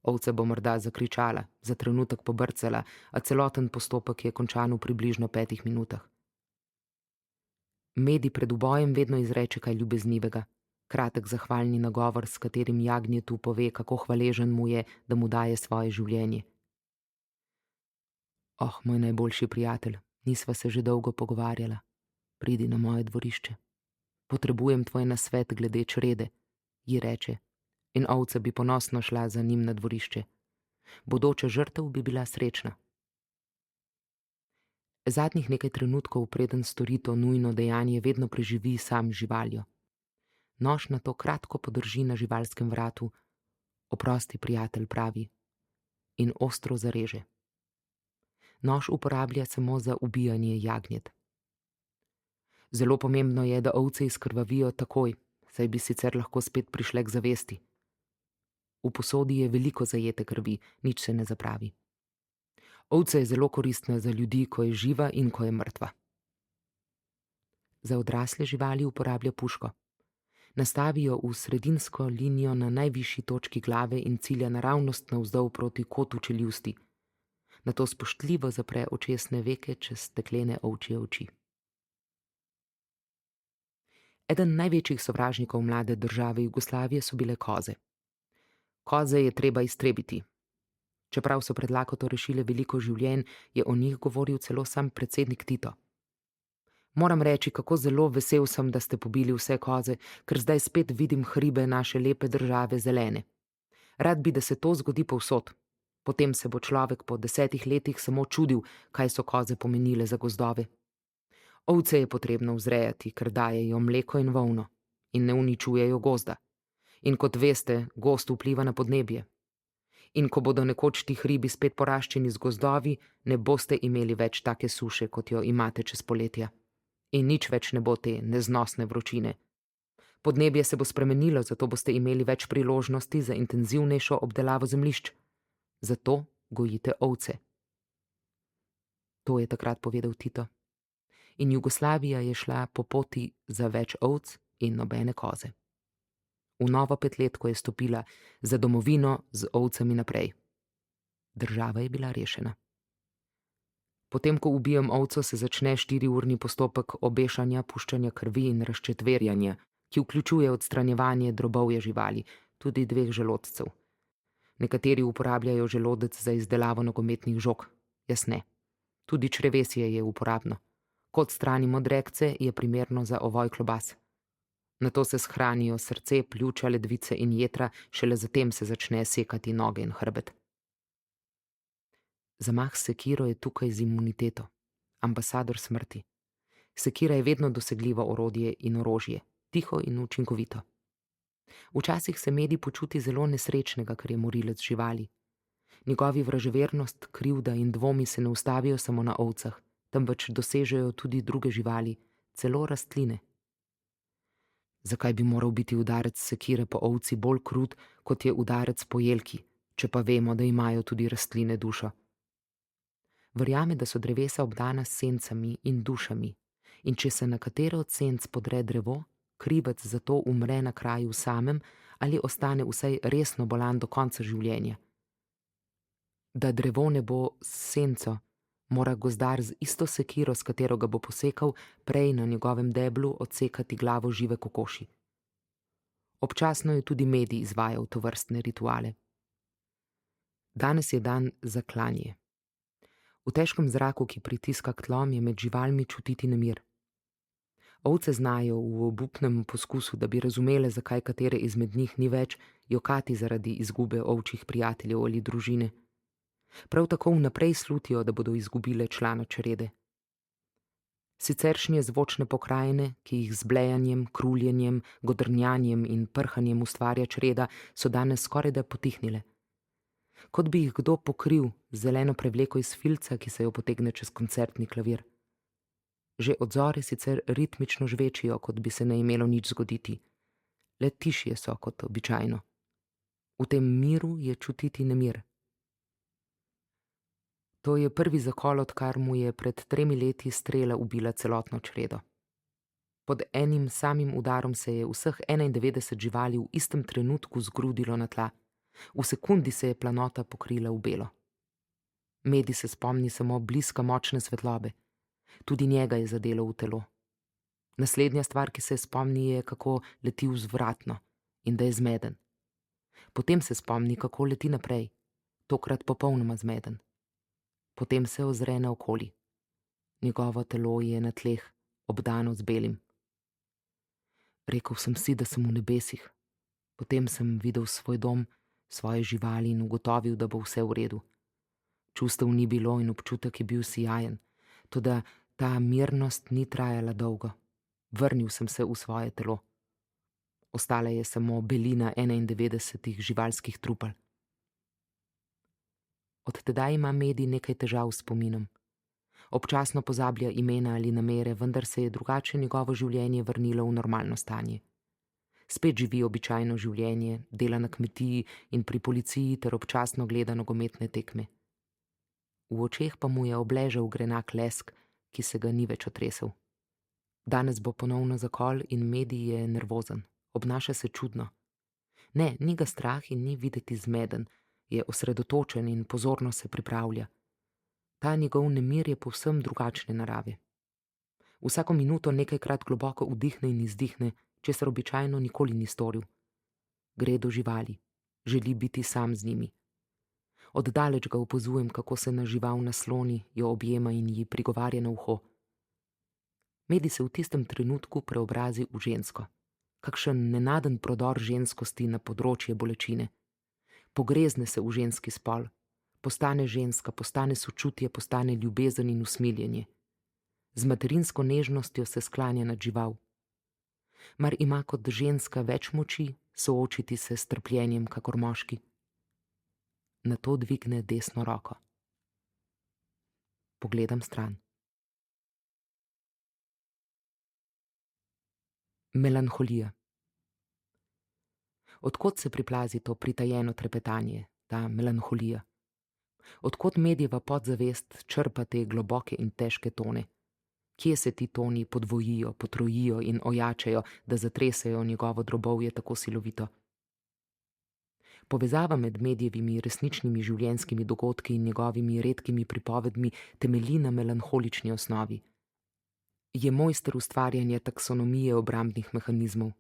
Ovca bo morda zakričala, za trenutek pobrcala, a celoten postopek je končan v približno 5 minutah. Medij pred ubojem vedno izreče kaj ljubeznivega, kratek zahvalni nagovor, s katerim jagnjetu pove, kako hvaležen mu je, da mu daje svoje življenje. Oh, moj najboljši prijatelj, nisva se že dolgo pogovarjala. Pridi na moje dvorišče. Potrebujem tvoj nasvet glede črede, ji reče, in ovca bi ponosno šla za njim na dvorišče. Bodoča žrtev bi bila srečna. Zadnjih nekaj trenutkov, preden stori to nujno dejanje, vedno preživi sam živaljo. Nož nato kratko podrži na živalskem vratu, oprosti, prijatelj, pravi, in ostro zareže. Nož uporablja samo za ubijanje jagnjet. Zelo pomembno je, da ovce izkrvavijo takoj, saj bi sicer lahko spet prišle k zavesti. V posodi je veliko zajete krvi, nič se ne zapravi. Ovca je zelo koristna za ljudi, ko je živa in ko je mrtva. Za odrasle živali uporablja puško. Nastavijo v sredinsko linijo na najvišji točki glave in cilja naravnost navzdol proti kotu čeljusti. Nato spoštljivo zapre očesne veke čez steklene ovčje oči. Eden največjih sovražnikov mlade države Jugoslavije so bile koze. Koze je treba iztrebiti. Čeprav so pred lakoto rešile veliko življenj, je o njih govoril celo sam predsednik Tito. Moram reči, kako zelo vesel sem, da ste pobili vse koze, ker zdaj spet vidim hribe naše lepe države zelene. Rad bi, da se to zgodi povsod. Potem se bo človek po 10 letih samo čudil, kaj so koze pomenile za gozdove. Ovce je potrebno vzrejati, ker dajejo mleko in volno in ne uničujejo gozda. In kot veste, gozd vpliva na podnebje. In ko bodo nekoč ti hribi spet poraščeni z gozdovi, ne boste imeli več take suše, kot jo imate čez poletja. In nič več ne bo te neznosne vročine. Podnebje se bo spremenilo, zato boste imeli več priložnosti za intenzivnejšo obdelavo zemljišč. Zato gojite ovce. To je takrat povedal Tito. In Jugoslavija je šla po poti za več ovc in nobene koze. V novo 5-letko je stopila za domovino z ovcami naprej. Država je bila rešena. Potem, ko ubijem ovco, se začne 4-urni postopek obešanja, puščanja krvi in razčetverjanja, ki vključuje odstranjevanje drobovja živali, tudi 2 želodcev. Nekateri uporabljajo želodec za izdelavo nogometnih žog, jaz ne. Tudi črevesje je uporabno. Ko odstranimo drekce, je primerno za ovoj klobas. Nato se shranijo srce, pljuča, ledvice in jetra, šele zatem se začne sekati noge in hrbet. Zamah s sekiro je tukaj z imuniteto, ambasador smrti. Sekira je vedno dosegljivo orodje in orožje, tiho in učinkovito. Včasih se Medi počuti zelo nesrečnega, ker je morilec živali. Njegovi vraževernost, krivda in dvomi se ne ustavijo samo na ovcah, temveč dosežejo tudi druge živali, celo rastline. Zakaj bi moral biti udarec sekire po ovci bolj krut, kot je udarec po jelki, če pa vemo, da imajo tudi rastline dušo? Verjame, da so drevesa obdana s sencami in dušami, in če se na katero od senc podre drevo, krivec za to umre na kraju samem ali ostane vsaj resno bolan do konca življenja. Da drevo ne bo s senco, mora gozdar z isto sekiro, s katero ga bo posekal, prej na njegovem deblu odsekati glavo žive kokoši. Občasno je tudi Medi izvajal tovrstne rituale. Danes je dan za klanje. V težkem zraku, ki pritiska k tlom, je med živalmi čutiti nemir. Ovce znajo v obupnem poskusu, da bi razumele, zakaj katere izmed njih ni več, jokati zaradi izgube ovčjih prijateljev ali družine. Prav tako vnaprej slutijo, da bodo izgubile člana črede. Siceršnje zvočne pokrajine, ki jih z blejanjem, kruljenjem, godrnjanjem in prhanjem ustvarja čreda, so danes skorajda potihnile. Kot bi jih kdo pokril z zeleno prevleko iz filca, ki se jo potegne čez koncertni klavir. Že odzori sicer ritmično žvečijo, kot bi se ne imelo nič zgoditi. Le tišje so kot običajno. V tem miru je čutiti nemir. To je prvi zakol, odkar mu je pred 3 leti strela ubila celotno čredo. Pod enim samim udarom se je vseh 91 živali v istem trenutku zgrudilo na tla. V sekundi se je planota pokrila v belo. Medi se spomni samo bliska močne svetlobe. Tudi njega je zadelo v telo. Naslednja stvar, ki se spomni, je, kako leti vzvratno in da je zmeden. Potem se spomni, kako leti naprej, tokrat popolnoma zmeden. Potem se ozre naokoli. Njegovo telo je na tleh, obdano z belim. Rekel sem si, da sem v nebesih. Potem sem videl svoj dom, svoje živali in ugotovil, da bo vse v redu. Čustev ni bilo in občutek je bil sijajen, toda ta mirnost ni trajala dolgo. Vrnil sem se v svoje telo. Ostala je samo belina 91 živalskih trupel. Od tedaj ima Medi nekaj težav s spominom. Občasno pozablja imena ali namere, vendar se je drugače njegovo življenje vrnilo v normalno stanje. Spet živi običajno življenje, dela na kmetiji in pri policiji ter občasno gleda nogometne tekme. V očeh pa mu je obležal grenak lesk, ki se ga ni več otresel. Danes bo ponovno zakol in Medi je nervozen, obnaša se čudno. Ne, ni ga strah in ni videti zmeden, je osredotočen in pozorno se pripravlja. Ta njegov nemir je povsem drugačne narave. Vsako minuto nekajkrat globoko vdihne in izdihne, česar običajno nikoli ni storil. Gre do živali, želi biti sam z njimi. Oddaleč ga opazujem, kako se na žival nasloni, jo objema in ji prigovarja na uho. Medi se v tistem trenutku preobrazi v žensko. Kakšen nenaden prodor ženskosti na področje bolečine. Pogrezne se v ženski spol, postane ženska, postane sočutje, postane ljubezen in usmiljenje. Z materinsko nežnostjo se sklanja nad žival. Mar ima kot ženska več moči soočiti se s trpljenjem kakor moški? Nato dvigne desno roko. Pogledam stran. Melanholija. Odkot se priplazi to pritajeno trepetanje, ta melanholija? Odkot Medijeva podzavest črpa te globoke in težke tone? Kje se ti toni podvojijo, potrojijo in ojačajo, da zatresejo njegovo drobovje tako silovito? Povezava med Medijevimi resničnimi življenjskimi dogodki in njegovimi redkimi pripovedmi temelji na melanholični osnovi. Je mojster ustvarjanja taksonomije obrambnih mehanizmov.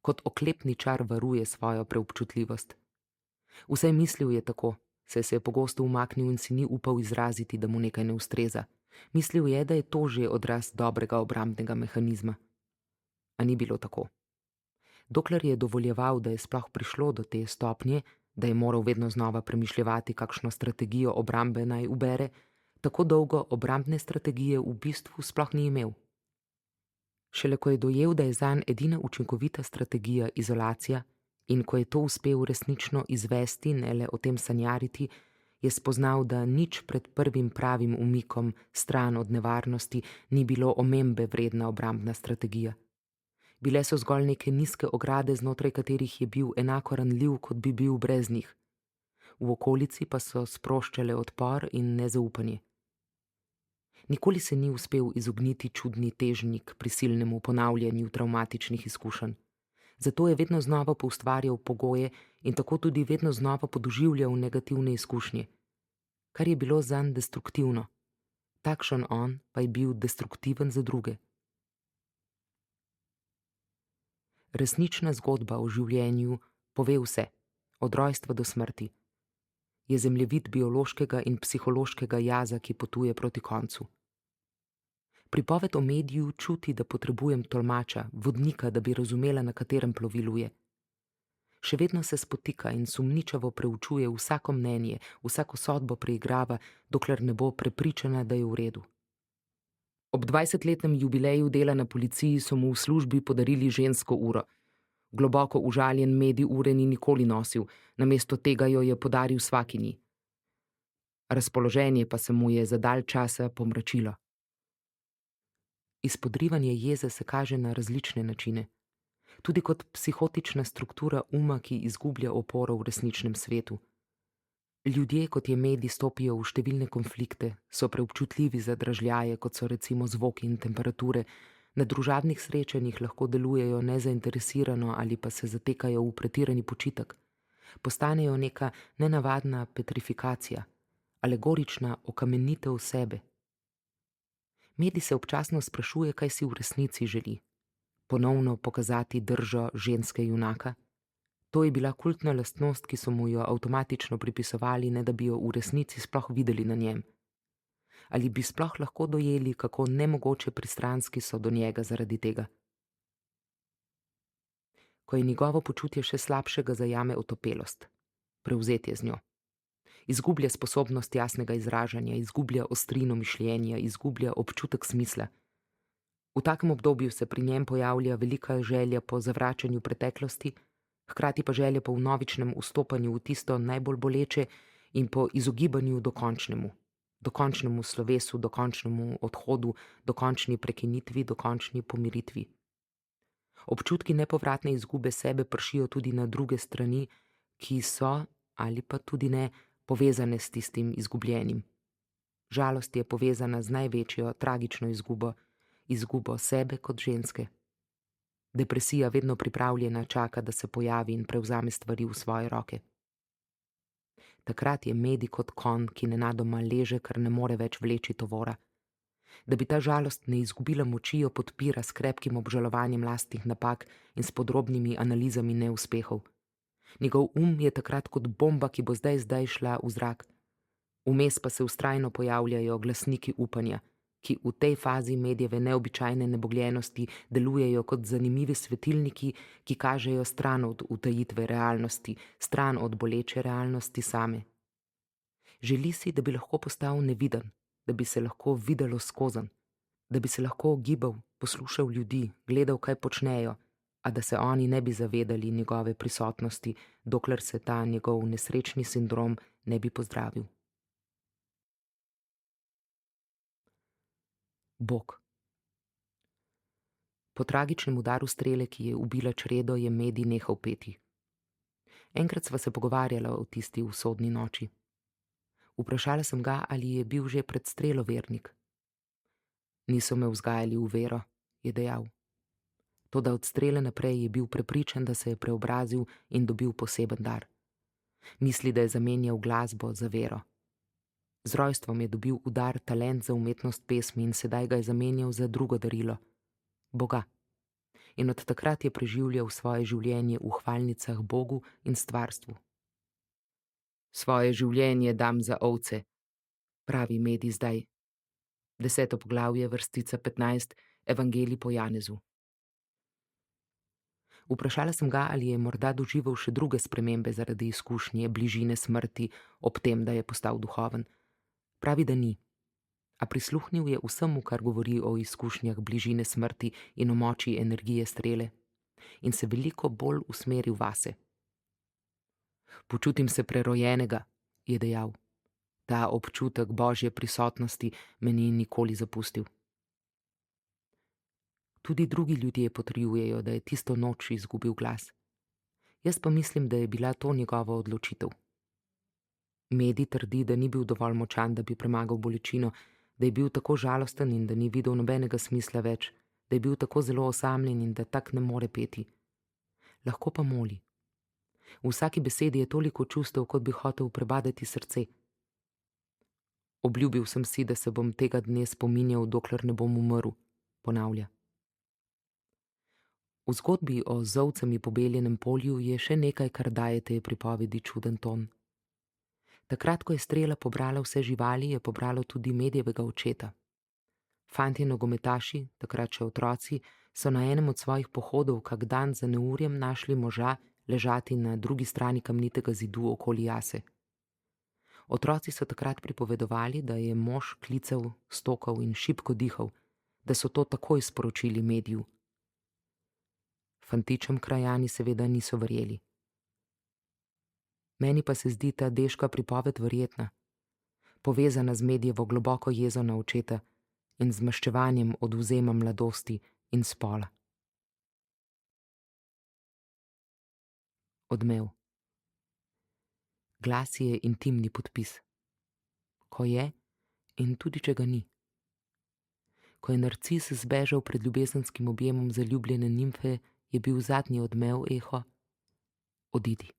Kot oklepni čar varuje svojo preobčutljivost. Vsaj mislil je tako, saj se je pogosto umaknil in si ni upal izraziti, da mu nekaj ne ustreza. Mislil je, da je to že odraz dobrega obrambnega mehanizma. A ni bilo tako. Dokler je dovoljeval, da je sploh prišlo do te stopnje, da je moral vedno znova premišljevati, kakšno strategijo obrambe naj ubere, tako dolgo obrambne strategije v bistvu sploh ni imel. Šele ko je dojel, da je zanj edina učinkovita strategija izolacija, in ko je to uspel resnično izvesti, ne le o tem sanjariti, je spoznal, da nič pred prvim pravim umikom stran od nevarnosti ni bilo omembe vredna obrambna strategija. Bile so zgolj neke nizke ograde, znotraj katerih je bil enako ranljiv, kot bi bil brez njih. V okolici pa so sproščale odpor in nezaupanje. Nikoli se ni uspel izogniti čudni težnji k prisilnemu ponavljanju travmatičnih izkušenj. Zato je vedno znova poustvarjal pogoje in tako tudi vedno znova podoživljal negativne izkušnje, kar je bilo zanj destruktivno. Takšen on pa je bil destruktiven za druge. Resnična zgodba o življenju pove vse, od rojstva do smrti. Je zemljevid biološkega in psihološkega jaza, ki potuje proti koncu. Pripoved o Mediju čuti, da potrebujem tolmača, vodnika, da bi razumela, na katerem plovilu je. Še vedno se spotika in sumničavo preučuje vsako mnenje, vsako sodbo preigrava, dokler ne bo prepričana, da je v redu. Ob 20-letnem jubileju dela na policiji so mu v službi podarili žensko uro. Globoko užaljen Medij ure ni nikoli nosil, namesto tega jo je podaril svakinji. Razpoloženje pa se mu je za dalj časa pomračilo. Izpodrivanje jeze se kaže na različne načine. Tudi kot psihotična struktura uma, ki izgublja oporo v resničnem svetu. Ljudje, kot je Medij, stopijo v številne konflikte, so preobčutljivi za dražljaje, kot so recimo zvoki in temperature, na družabnih srečanjih lahko delujejo nezainteresirano ali pa se zatekajo v pretirani počitek. Postanejo neka nenavadna petrifikacija, alegorična okamenitev sebe. Medij se občasno sprašuje, kaj si v resnici želi. Ponovno pokazati držo ženske junaka? To je bila kultna lastnost, ki so mu jo avtomatično pripisovali, ne da bi jo v resnici sploh videli na njem. Ali bi sploh lahko dojeli, kako nemogoče pristranski so do njega zaradi tega? Ko je njegovo počutje še slabšega, zajame otopelost, prevzetje z njo. Izgublja sposobnost jasnega izražanja, izgublja ostrino mišljenja, izgublja občutek smisla. V takem obdobju se pri njem pojavlja velika želja po zavračanju preteklosti, hkrati pa želja po vnovičnem vstopanju v tisto najbolj boleče in po izogibanju dokončnemu slovesu, dokončnemu odhodu, dokončni prekinitvi, dokončni pomiritvi. Občutki nepovratne izgube sebe pršijo tudi na druge strani, ki so, ali pa tudi ne, povezane s tistim izgubljenim. Žalost je povezana z največjo tragično izgubo sebe kot ženske. Depresija vedno pripravljena čaka, da se pojavi in prevzame stvari v svoje roke. Takrat je Medij kot konj, ki nenadoma leže, ker ne more več vleči tovora. Da bi ta žalost ne izgubila moči, jo podpira s krepkim obžalovanjem lastnih napak in s podrobnimi analizami neuspehov. Njegov je takrat kot bomba, ki bo zdaj šla v zrak. Vmes pa se vztrajno pojavljajo glasniki upanja, ki v tej fazi Medijeve neobičajne nebogljenosti delujejo kot zanimivi svetilniki, ki kažejo stran od utajitve realnosti, stran od boleče realnosti same. Želi si, da bi lahko postal neviden, da bi se lahko videlo skozenj, da bi se lahko gibal, poslušal ljudi, gledal, kaj počnejo, a da se oni ne bi zavedali njegove prisotnosti, dokler se ta njegov nesrečni sindrom ne bi pozdravil. Bog. Po tragičnem udaru strele, ki je ubila čredo, je Medij nehal peti. Enkrat sva se pogovarjala o tisti usodni noči. Vprašala sem ga, ali je bil že pred strelo vernik. Niso me vzgajali v vero, je dejal. Toda od strele naprej je bil prepričan, da se je preobrazil in dobil poseben dar. Misli, da je zamenjal glasbo za vero. Z rojstvom je dobil udar talent za umetnost pesmi in sedaj ga je zamenjal za drugo darilo – Boga. In od takrat je preživljal svoje življenje v hvalnicah Bogu in stvarstvu. Svoje življenje dam za ovce, pravi Medi zdaj. 10. poglavje, vrstica 15, Evangelij po Janezu. Vprašala sem ga, ali je morda doživel še druge spremembe zaradi izkušnje bližine smrti, ob tem, da je postal duhoven. Pravi, da ni. A prisluhnil je vsemu, kar govori o izkušnjah bližine smrti in o moči energije strele, in se veliko bolj usmeril vase. Počutim se prerojenega, je dejal. Ta občutek Božje prisotnosti me ni nikoli zapustil. Tudi drugi ljudje potrjujejo, da je tisto noč izgubil glas. Jaz pa mislim, da je bila to njegova odločitev. Medi trdi, da ni bil dovolj močan, da bi premagal bolečino, da je bil tako žalosten in da ni videl nobenega smisla več, da je bil tako zelo osamljen in da tak ne more peti. Lahko pa moli. V vsaki besedi je toliko čustev, kot bi hotel prebadati srce. Obljubil sem si, da se bom tega dne spominjal, dokler ne bom umrl, ponavlja. V zgodbi o z ovcami po beljenem polju je še nekaj, kar daje tej pripovedi čuden ton. Takrat, ko je strela pobrala vse živali, je pobralo tudi Medijevega očeta. Fantje nogometaši, takrat še otroci, so na enem od svojih pohodov kak dan za neurjem našli moža ležati na drugi strani kamnitega zidu okoli jase. Otroci so takrat pripovedovali, da je mož klical, stokal in šibko dihal, da so to takoj sporočili Mediju. Fantičem krajani seveda niso verjeli. Meni pa se zdi ta deška pripoved verjetna, povezana z Medijevo globoko jezo na očeta in z maščevanjem odvzema mladosti in spola. Odmev. Glas je intimni podpis. Ko je in tudi če ga ni. Ko je Narcis zbežal pred ljubezenskim objemom zaljubljene nimfe, je bil zadnji odmev eho: odidi.